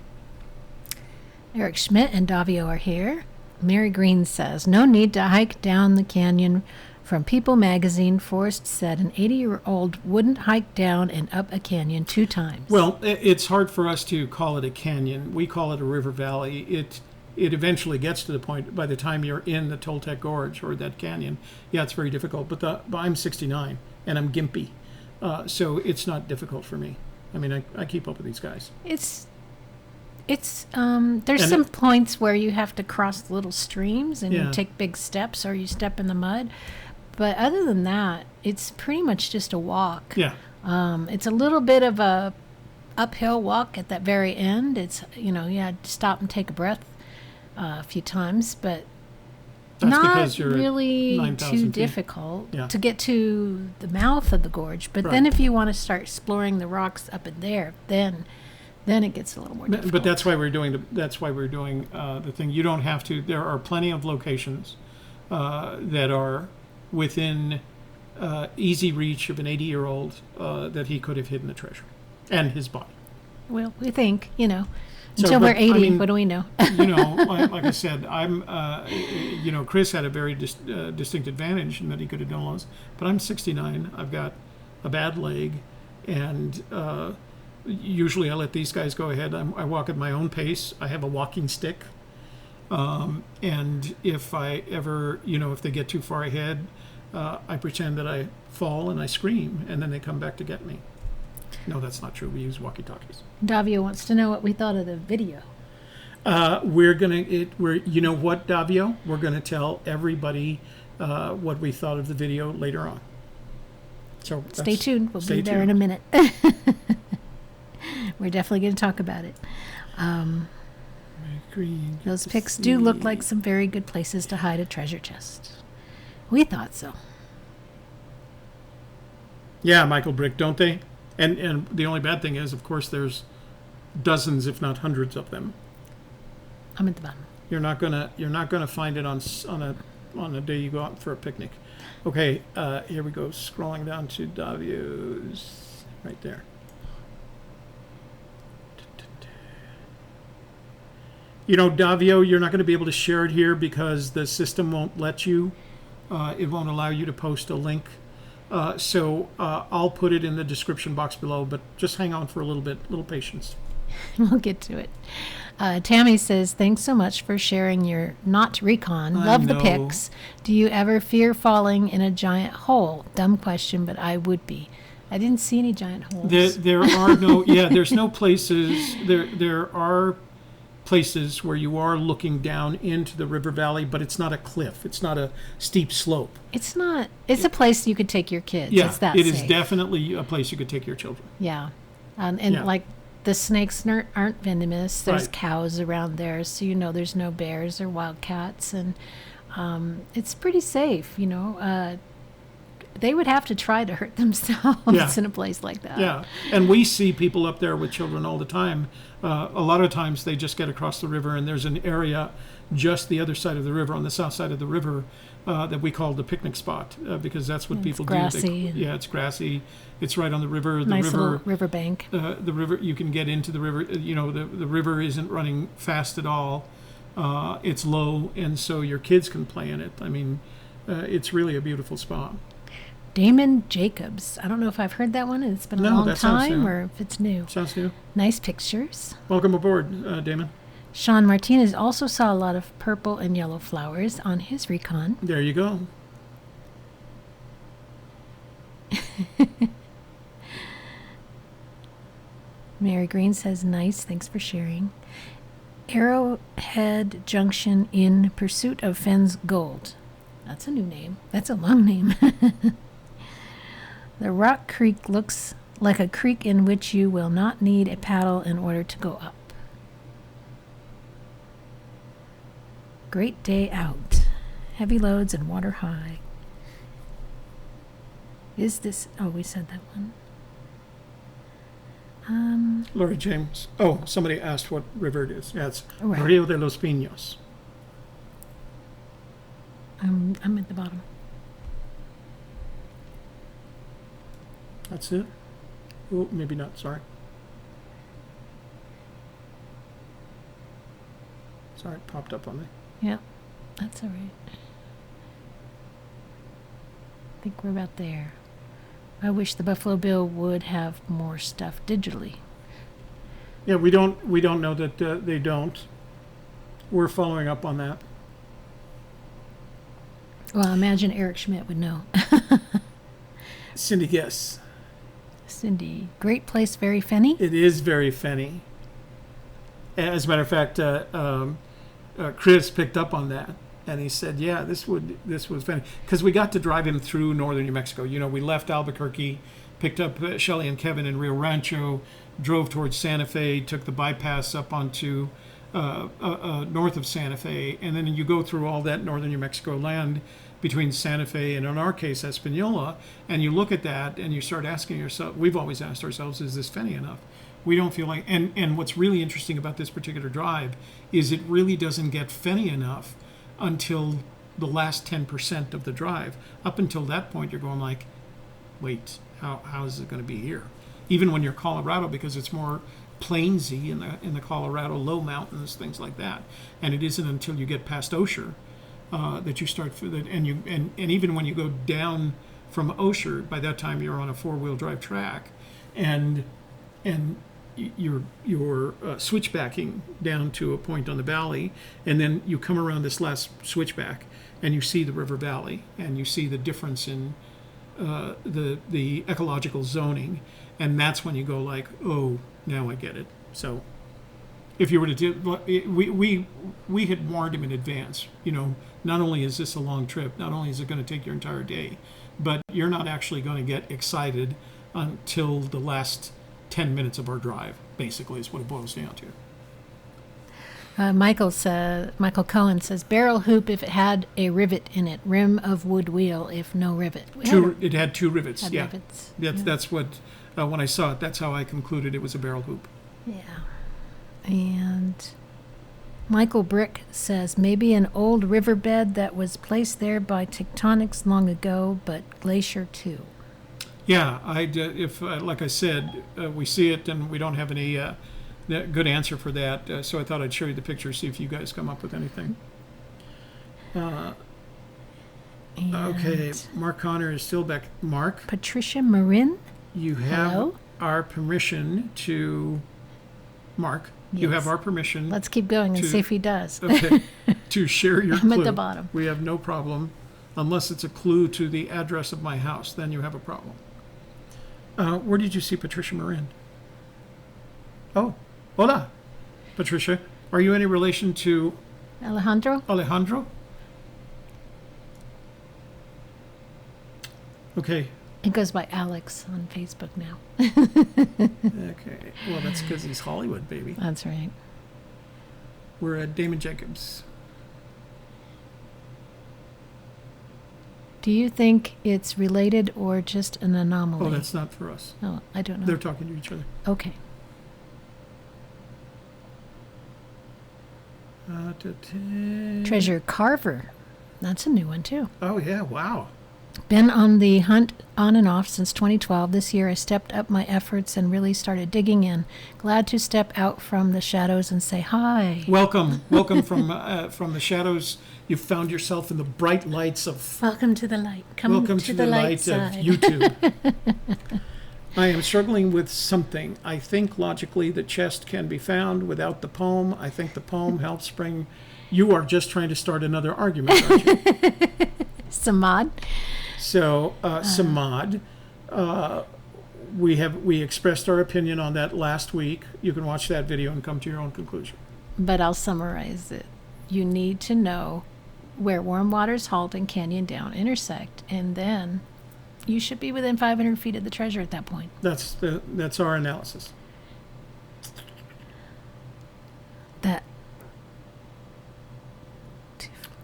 Eric Schmidt and Davio are here. Mary Green says, no need to hike down the canyon. From People magazine, Forrest said an 80-year-old wouldn't hike down and up a canyon 2 times. Well, it's hard for us to call it a canyon. We call it a river valley. It eventually gets to the point, by the time you're in the Toltec Gorge or that canyon, yeah, it's very difficult. But I'm 69, and I'm gimpy. So it's not difficult for me. I mean, I keep up with these guys. There's some points where you have to cross little streams and you take big steps or you step in the mud. But other than that, it's pretty much just a walk. Yeah. It's a little bit of a uphill walk at that very end. It's, you had to stop and take a breath a few times, but That's not really too difficult to get to the mouth of the gorge. But then if you want to start exploring the rocks up in there, then it gets a little more difficult. But that's why we're doing the thing. You don't have to. There are plenty of locations that are within easy reach of an 80-year-old that he could have hidden the treasure and his body. Well, we think, until we're 80, what do we know? Like I said, I'm, Chris had a very distinct advantage in that he could have done all this, but I'm 69. I've got a bad leg, and Usually I let these guys go ahead. I walk at my own pace. I have a walking stick. And if I ever, if they get too far ahead, I pretend that I fall and I scream, and then they come back to get me. No, that's not true. We use walkie-talkies. Davio wants to know what we thought of the video. You know what, Davio? We're gonna tell everybody what we thought of the video later on. So Stay tuned. We'll be there in a minute. We're definitely going to talk about it. Those pics do look like some very good places to hide a treasure chest. We thought so. Yeah, Michael Brick, don't they? And the only bad thing is, of course, there's dozens, if not hundreds, of them. I'm at the bottom. You're not gonna find it on a day you go out for a picnic. Okay, here we go. Scrolling down to Davio's right there. Davio, you're not going to be able to share it here because the system won't let you. It won't allow you to post a link. So I'll put it in the description box below, but just hang on for a little patience. We'll get to it. Tammy says, thanks so much for sharing your not recon. Love the pics. Do you ever fear falling in a giant hole? Dumb question, but I would be. I didn't see any giant holes. There are no, there's no places. There are places where you are looking down into the river valley, but it's not a cliff. It's not a steep slope. It's not. It's a place you could take your kids. Yeah, it's that it safe. is definitely a place you could take your children. Yeah. Like the snakes aren't venomous. There's Right. cows around there, so there's no bears or wildcats, and it's pretty safe. They would have to try to hurt themselves in a place like that. Yeah, and we see people up there with children all the time. A lot of times they just get across the river, and there's an area just the other side of the river, on the south side of the river, that we call the picnic spot, because that's what people grassy. do. It's grassy. It's right on the river. The Nice river, little river bank. the river, you can get into the river. The river isn't running fast at all. It's low, and so your kids can play in it. I mean, it's really a beautiful spot. Damon Jacobs. I don't know if I've heard that one. It's been a long that sounds time, new. or if it's new. Sounds new. Nice pictures. Welcome aboard, Damon. Sean Martinez also saw a lot of purple and yellow flowers on his recon. There you go. Mary Green says, nice, thanks for sharing. Arrowhead Junction in pursuit of Fenn's gold. That's a new name. That's a long name. The Rock Creek looks like a creek in which you will not need a paddle in order to go up. Great day out. Heavy loads and water high. Is this... Oh, we said that one. Lori James. Oh, somebody asked what river it is. Yeah, it's Right. Rio de los Pinos. I'm at the bottom. That's it? Oh, maybe not. Sorry. Sorry, it popped up on me. Yeah, that's all right. I think we're about there. I wish the Buffalo Bill would have more stuff digitally. Yeah, we don't know that they don't. We're following up on that. Well, I imagine Eric Schmidt would know. Cindy, yes. Cindy, great place, very Fenny. It is very Fenny. As a matter of fact, Chris picked up on that, and he said, "Yeah, this was Fenny," because we got to drive him through northern New Mexico. We left Albuquerque, picked up Shelley and Kevin in Rio Rancho, drove towards Santa Fe, took the bypass up onto north of Santa Fe, and then you go through all that northern New Mexico land between Santa Fe and, in our case, Espanola, and you look at that and you start asking yourself, we've always asked ourselves, is this Fenny enough? We don't feel like, and what's really interesting about this particular drive is it really doesn't get Fenny enough until the last 10% of the drive. Up until that point, you're going like, wait, how is it going to be here? Even when you're Colorado, because it's more plainsy in the Colorado low mountains, things like that. And it isn't until you get past Osher that you start, and even when you go down from Osher, by that time you're on a 4-wheel drive track, and you're switchbacking down to a point on the valley, and then you come around this last switchback, and you see the river valley, and you see the difference in the ecological zoning, and that's when you go like, oh, now I get it. So if you were to do, we had warned him in advance, not only is this a long trip, not only is it going to take your entire day, but you're not actually going to get excited until the last 10 minutes of our drive, basically, is what it boils down to. Michael Cohen says, barrel hoop if it had a rivet in it, rim of wood wheel if no rivet. It had two rivets, had yeah. Rivets. That's what, when I saw it, that's how I concluded it was a barrel hoop. Yeah. And Michael Brick says, maybe an old riverbed that was placed there by tectonics long ago, but glacier too. Yeah, if like I said, we see it and we don't have any good answer for that, so I thought I'd show you the picture, see if you guys come up with anything. Okay, Mark Connor is still back. Mark? Patricia Marin? You have Hello? our permission to... Mark, you have our permission. Let's keep going and see if he does. Okay, to share your clue. I'm at the bottom. We have no problem, unless it's a clue to the address of my house, then you have a problem. Where did you see Patricia Marin? Oh, hola, Patricia. Are you any relation to Alejandro? Okay. It goes by Alex on Facebook now. Okay. Well, that's because he's Hollywood, baby. That's right. We're at Damon Jacobs. Do you think it's related or just an anomaly? Oh, that's not for us. Oh, I don't know. They're talking to each other. Okay. Treasure Carver. That's a new one, too. Oh, yeah. Wow. Been on the hunt on and off since 2012. This year I stepped up my efforts and really started digging in. Glad to step out from the shadows and say hi. Welcome from the shadows. You found yourself in the bright lights of... Welcome to the light. Welcome to the light of YouTube. I am struggling with something. I think logically the chest can be found without the poem. I think the poem helps bring... You are just trying to start another argument, aren't you? Samad. So, Samad, we expressed our opinion on that last week. You can watch that video and come to your own conclusion. But I'll summarize it. You need to know where Warm Waters Halt and Canyon Down intersect, and then you should be within 500 feet of the treasure at that point. That's our analysis. That.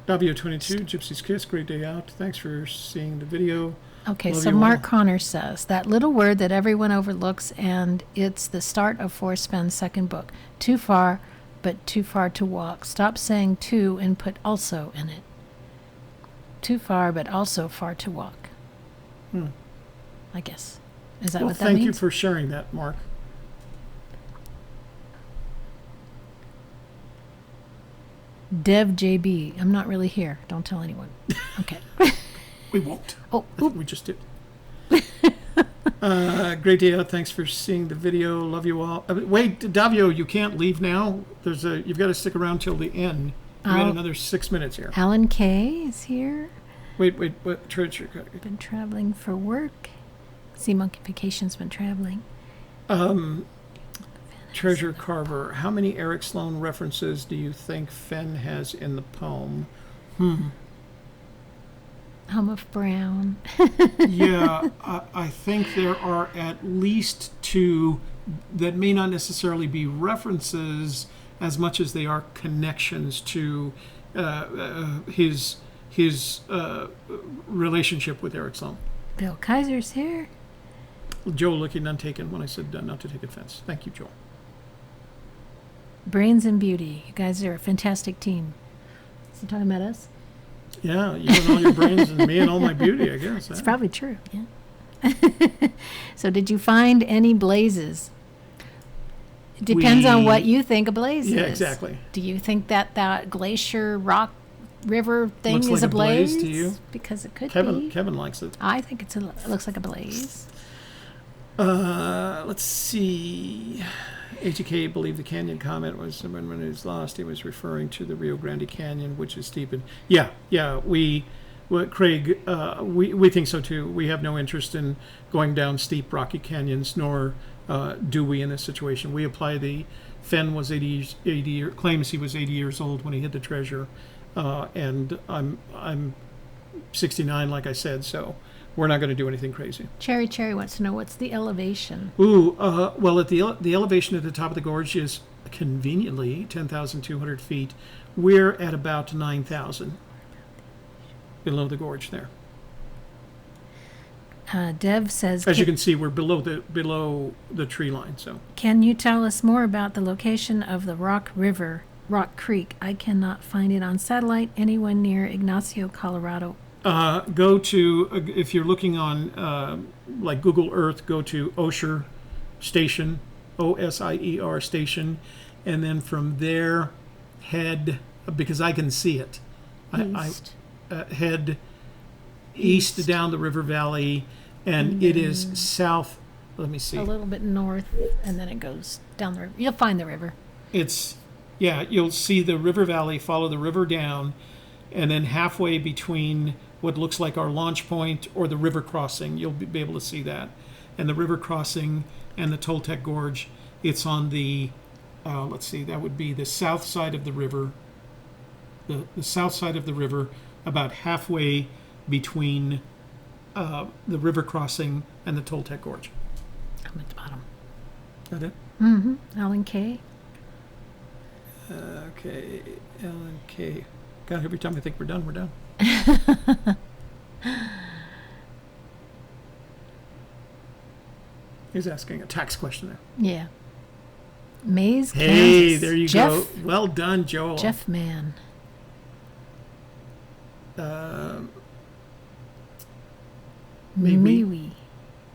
W22, Gypsy's Kiss, great day out. Thanks for seeing the video. Okay, Love so you Mark all. Connor says, that little word that everyone overlooks, and it's the start of Forrest Fenn's second book. Too far, but too far to walk. Stop saying to and put also in it. Too far, but also far to walk. I guess. Is that what that means? Thank you for sharing that, Mark. Dev JB, I'm not really here. Don't tell anyone. Okay. We won't. Oh, I think we just did. Great day out. Thanks for seeing the video. Love you all. Wait, Davio, you can't leave now. You've got to stick around till the end. We got another 6 minutes here. Alan K is here. Wait. What? Treasure. Been traveling for work. Sea Monkey Vacation's been traveling. Treasure Carver. How many Eric Sloan references do you think Fenn has in the poem? Home of Brown. Yeah, I think there are at least two that may not necessarily be references as much as they are connections to his relationship with Eric Sloan. Bill Kaiser's here. Joe looking untaken when I said not to take offense. Thank you, Joe. Brains and Beauty. You guys are a fantastic team. Is he talking about us? Yeah, you and all your brains and me and all my beauty, I guess. It's probably true, yeah. So did you find any blazes? It depends on what you think a blaze is. Yeah, exactly. Do you think that glacier rock river thing Looks is like a blaze? to you? Because it could be. Kevin likes it. I think it looks like a blaze. Let's see. ATK believed the canyon comment was when it was lost. He was referring to the Rio Grande Canyon, which is steep. And Craig, we think so too. We have no interest in going down steep rocky canyons, nor do we in this situation. We apply the Fenn was 80 claims he was 80 years old when he hit the treasure, and I'm 69, like I said, so we're not going to do anything crazy. Cherry wants to know what's the elevation. Well, at the elevation at the top of the gorge is conveniently 10,200 feet. We're at about 9,000 below the gorge there. Dev says, as you can see, we're below the tree line. So, can you tell us more about the location of the Rock Creek? I cannot find it on satellite anywhere near Ignacio, Colorado. Go to, if you're looking on like Google Earth, go to Osher Station, OSIER Station, and then from there head, because I can see it, head east down the river valley, and it is south. Let me see. A little bit north, and then it goes down the river. You'll find the river. You'll see the river valley, follow the river down, and then halfway between what looks like our launch point or the river crossing, you'll be able to see that. And the river crossing and the Toltec Gorge, it's on the, that would be the south side of the river, the south side of the river, about halfway between the river crossing and the Toltec Gorge. I'm at the bottom. Is that it? Mm-hmm. Alan K. Okay, Alan K. God, every time I think we're done, we're done. He's asking a tax question there. Yeah. Maze, hey, Kansas. There you go. Well done, Joel. Jeff Mann. Miwi.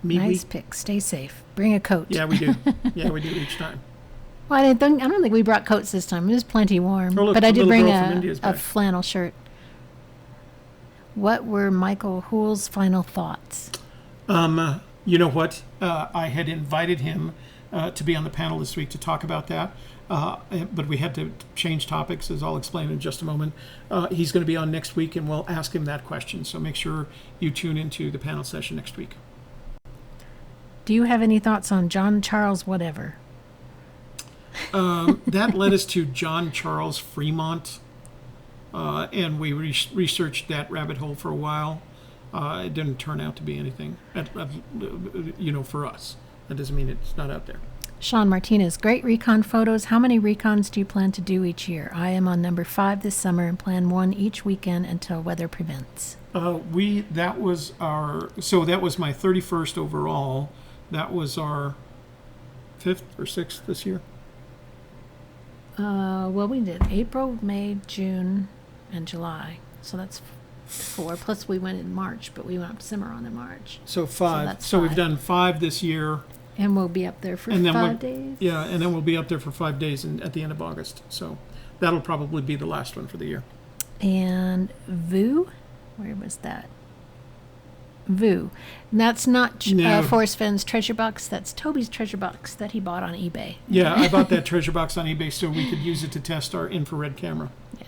Nice pick. Stay safe. Bring a coat. Yeah, we do. Yeah, we do each time. Well, I don't think we brought coats this time. It was plenty warm. Oh, look, but I did bring a flannel shirt. What were Michael Hoole's final thoughts? You know what? I had invited him to be on the panel this week to talk about that, but we had to change topics, as I'll explain in just a moment. He's going to be on next week, and we'll ask him that question. So make sure you tune into the panel session next week. Do you have any thoughts on John Charles whatever? That led us to John Charles Fremont, and we researched that rabbit hole for a while. It didn't turn out to be anything, for us. That doesn't mean it's not out there. Sean Martinez, great recon photos. How many recons do you plan to do each year? I am on number 5 this summer and plan one each weekend until weather prevents. That was my 31st overall. That was our 5th or 6th this year. Well, we did April, May, June, and July. So that's 4. Plus we went in March, but we went up to Cimarron in March. So 5. So we've done 5 this year. And we'll be up there for 5 days. Yeah, and then we'll be up there for 5 days at the end of August. So that'll probably be the last one for the year. And Vu, where was that? Vu. And that's not Forrest Fenn's treasure box. That's Toby's treasure box that he bought on eBay. Yeah, I bought that treasure box on eBay so we could use it to test our infrared camera. Yeah.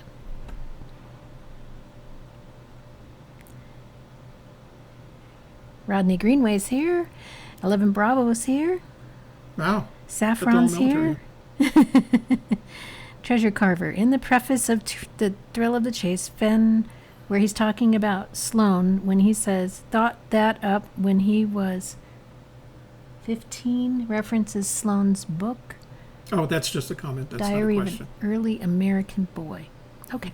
Rodney Greenway's here. 11 Bravo's here. Wow. Saffron's here. Treasure Carver. In the preface of The Thrill of the Chase, Fenn, where he's talking about Sloan, when he says, thought that up when he was 15, references Sloan's book. Oh, that's just a comment. That's Diary not a question. of an Early American Boy. Okay.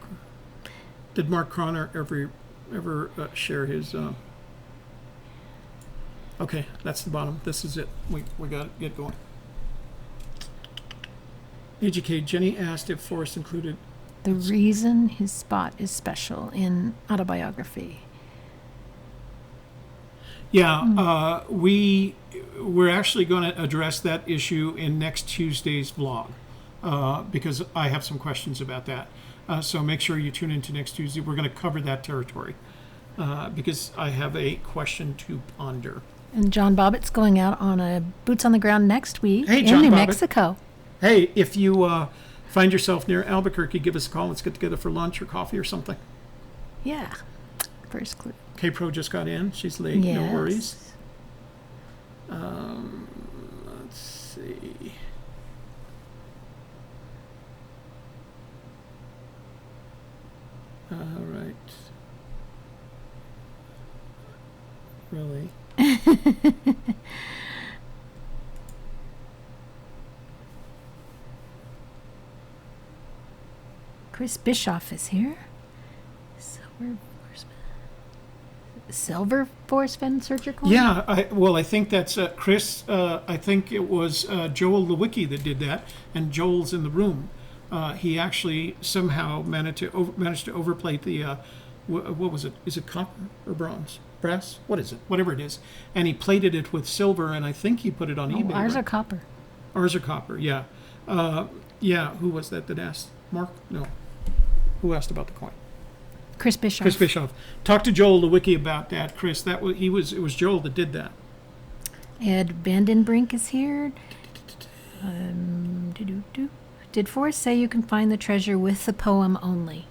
Did Mark Croner ever share his... Okay, that's the bottom. This is it. We got to get going. AGK, Jenny asked if Forrest included... The reason his spot is special in autobiography. Yeah, we're actually going to address that issue in next Tuesday's vlog because I have some questions about that. So make sure you tune into next Tuesday. We're going to cover that territory because I have a question to ponder. And John Bobbitt's going out on a boots on the ground next week in New Bobbitt. Mexico. Hey, if you find yourself near Albuquerque, give us a call. Let's get together for lunch or coffee or something. Yeah. First clue. K-Pro just got in. She's late. Yes. No worries. Let's see. All right. Really? Chris Bischoff is here. Silver Forrest Fenn Treasure coin? Yeah, I think that's Chris. I think it was Joel the Wiki that did that, and Joel's in the room. He actually somehow managed to overplate the what was it? Is it copper or bronze? Brass? What is it? Whatever it is. And he plated it with silver, and I think he put it on eBay. Ours right? are copper. Ours are copper. Yeah, yeah. Who was that asked? Mark? No. Who asked about the coin? Chris Bischoff. Chris Bischoff. Talk to Joel the Wiki about that, Chris. It was Joel that did that. Ed Vandenbrink is here. Did Forrest say you can find the treasure with the poem only?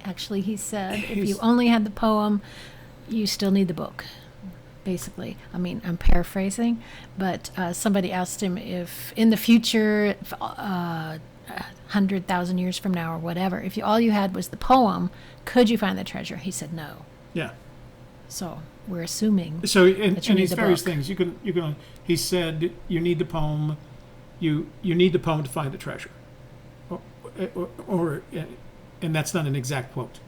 Actually, he said if you only had the poem, you still need the book, basically. I mean, I'm paraphrasing, but somebody asked him if in the future, 100,000 years from now or whatever, if all you had was the poem, could you find the treasure? He said no. Yeah. So we're assuming. So and that you need these the various book. things you can. He said you need the poem. You need the poem to find the treasure. Or and that's not an exact quote.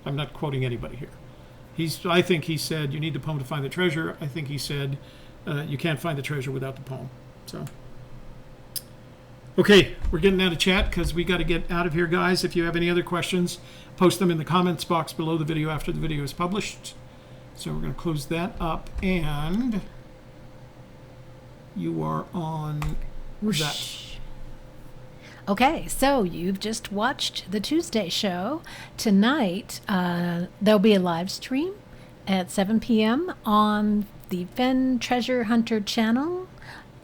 I'm not quoting anybody here. I think he said you need the poem to find the treasure. I think he said you can't find the treasure without the poem. So. Okay, we're getting out of chat because we got to get out of here, guys. If you have any other questions, post them in the comments box below the video after the video is published. So we're going to close that up, and you are on that. Okay, so you've just watched the Tuesday show. Tonight, there'll be a live stream at 7 p.m. on the Fenn Treasure Hunter channel,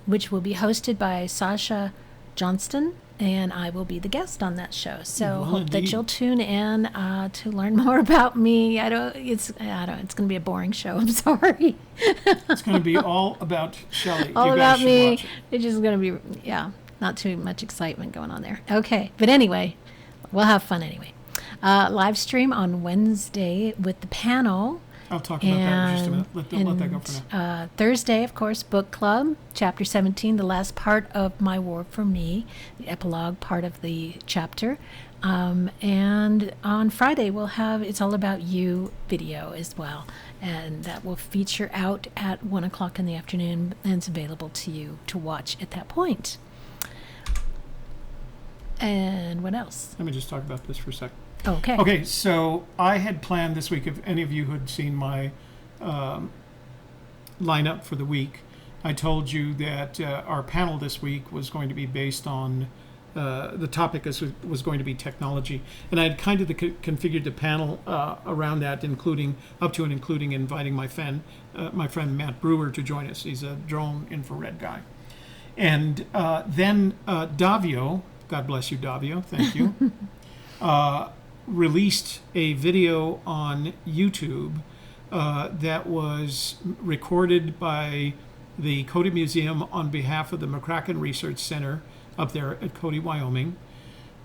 which will be hosted by Sasha Johnston, and I will be the guest on that show. So hope that you'll tune in to learn more about me. It's going to be a boring show. I'm sorry. It's going to be all about Shelley. All you about guys me. should watch it. It's just going to be, not too much excitement going on there. Okay, but anyway, we'll have fun anyway. Live stream on Wednesday with the panel. I'll talk about that in just a minute. Let that go for now. Thursday, of course, book club, chapter 17, the last part of My War for Me, the epilogue part of the chapter. And on Friday, we'll have It's All About You video as well. And that will feature out at 1 o'clock in the afternoon, and it's available to you to watch at that point. And what else? Let me just talk about this for a second. Okay. Okay, so I had planned this week, if any of you had seen my lineup for the week, I told you that our panel this week was going to be based on, the topic was going to be technology. And I had kind of configured the panel around that, including inviting my friend Matt Brewer to join us. He's a drone infrared guy. And then Davio, God bless you, Davio, thank you, released a video on YouTube that was recorded by the Cody Museum on behalf of the McCracken Research Center up there at Cody, Wyoming.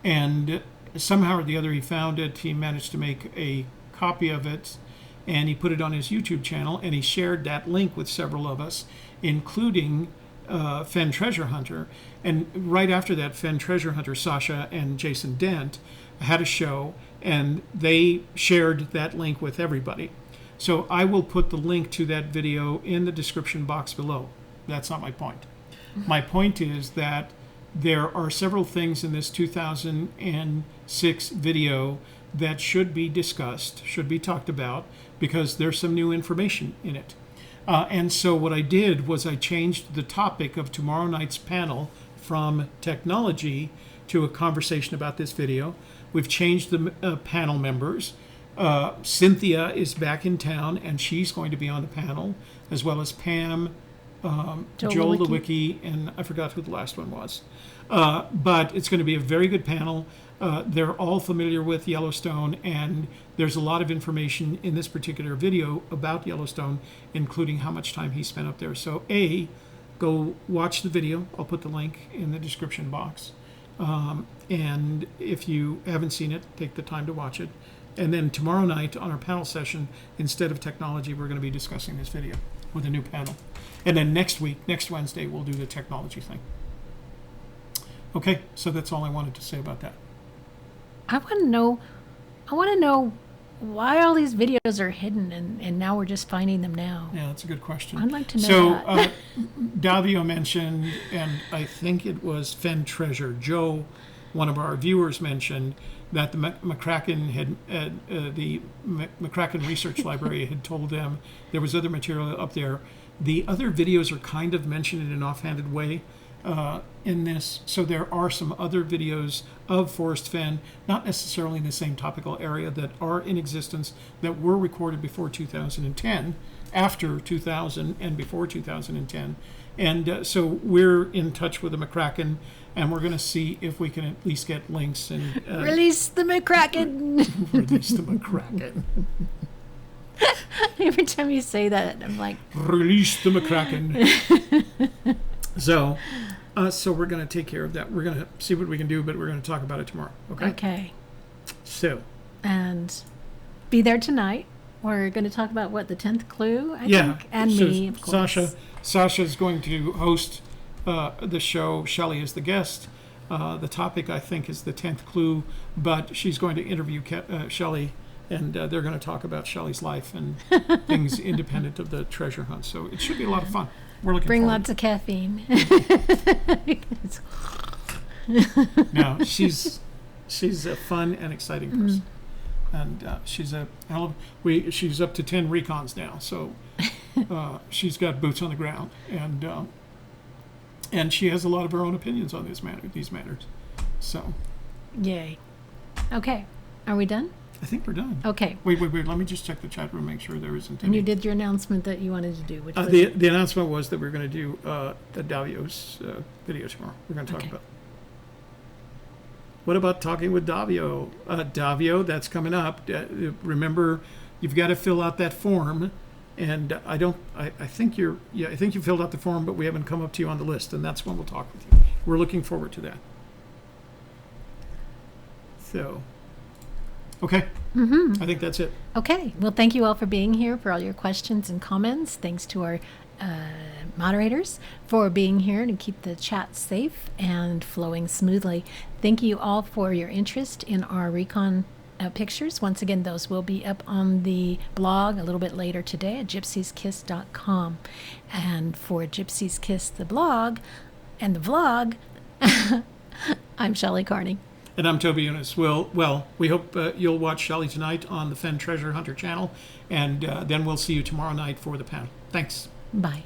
And somehow or the other he found it, he managed to make a copy of it, and he put it on his YouTube channel, and he shared that link with several of us, including Fenn Treasure Hunter. And right after that, Fenn Treasure Hunter, Sasha and Jason Dent, had a show, and they shared that link with everybody. So I will put the link to that video in the description box below. That's not my point. My point is that there are several things in this 2006 video that should be discussed, should be talked about, because there's some new information in it. And so what I did was I changed the topic of tomorrow night's panel from technology to a conversation about this video. We've changed the panel members. Cynthia is back in town, and she's going to be on the panel, as well as Pam, Joel the Wiki, and I forgot who the last one was. But it's going to be a very good panel. They're all familiar with Yellowstone, and there's a lot of information in this particular video about Yellowstone, including how much time he spent up there. So go watch the video. I'll put the link in the description box. And if you haven't seen it, take the time to watch it. And then tomorrow night on our panel session, instead of technology, we're going to be discussing this video with a new panel. And then next Wednesday, we'll do the technology thing. Okay, so that's all I wanted to say about that. I want to know why all these videos are hidden and now we're just finding them now. Yeah, that's a good question. I'd like to know that. Davio mentioned, and I think it was Fenn Treasure, Joe, one of our viewers, mentioned that the McCracken the McCracken Research Library had told them there was other material up there. The other videos are kind of mentioned in an offhanded way in this. So there are some other videos of Forrest Fenn, not necessarily in the same topical area, that are in existence that were recorded before 2010, after 2000, and before 2010. And so we're in touch with the McCracken, and we're going to see if we can at least get links and release the McCracken. Release the McCracken. Every time you say that, I'm like, release the McCracken. So we're going to take care of that. We're going to see what we can do, but we're going to talk about it tomorrow. Okay. Okay. So. And be there tonight. We're going to talk about the 10th clue, I think, and so me, of course. Sasha's going to host the show. Shelley is the guest. The topic, I think, is the 10th clue, but she's going to interview Shelley, and they're going to talk about Shelley's life and things independent of the treasure hunt. So it should be a lot of fun. We're looking Bring forward. lots of caffeine. No, she's a fun and exciting person. And she's she's up to 10 recons now, so she's got boots on the ground, and she has a lot of her own opinions on these matters. So, yay! Okay, are we done? I think we're done. Okay. Wait. Let me just check the chat room, make sure there isn't any. And you did your announcement that you wanted to do, which was the announcement was that we're going to do Davio's video tomorrow. We're going to talk about. What about talking with Davio? Davio, that's coming up. Remember, you've got to fill out that form, and I think you filled out the form, but we haven't come up to you on the list, and that's when we'll talk with you. We're looking forward to that. So, okay. Mm-hmm. I think that's it. Okay. Well, thank you all for being here, for all your questions and comments. Thanks to our moderators for being here to keep the chat safe and flowing smoothly. Thank you all for your interest in our recon pictures. Once again, those will be up on the blog a little bit later today at gypsieskiss.com. And for Gypsy's Kiss, the blog and the vlog, I'm Shelley Carney. And I'm Toby Eunice. Well, we hope you'll watch Shelley tonight on the Fenn Treasure Hunter channel, and then we'll see you tomorrow night for the panel. Thanks. Bye.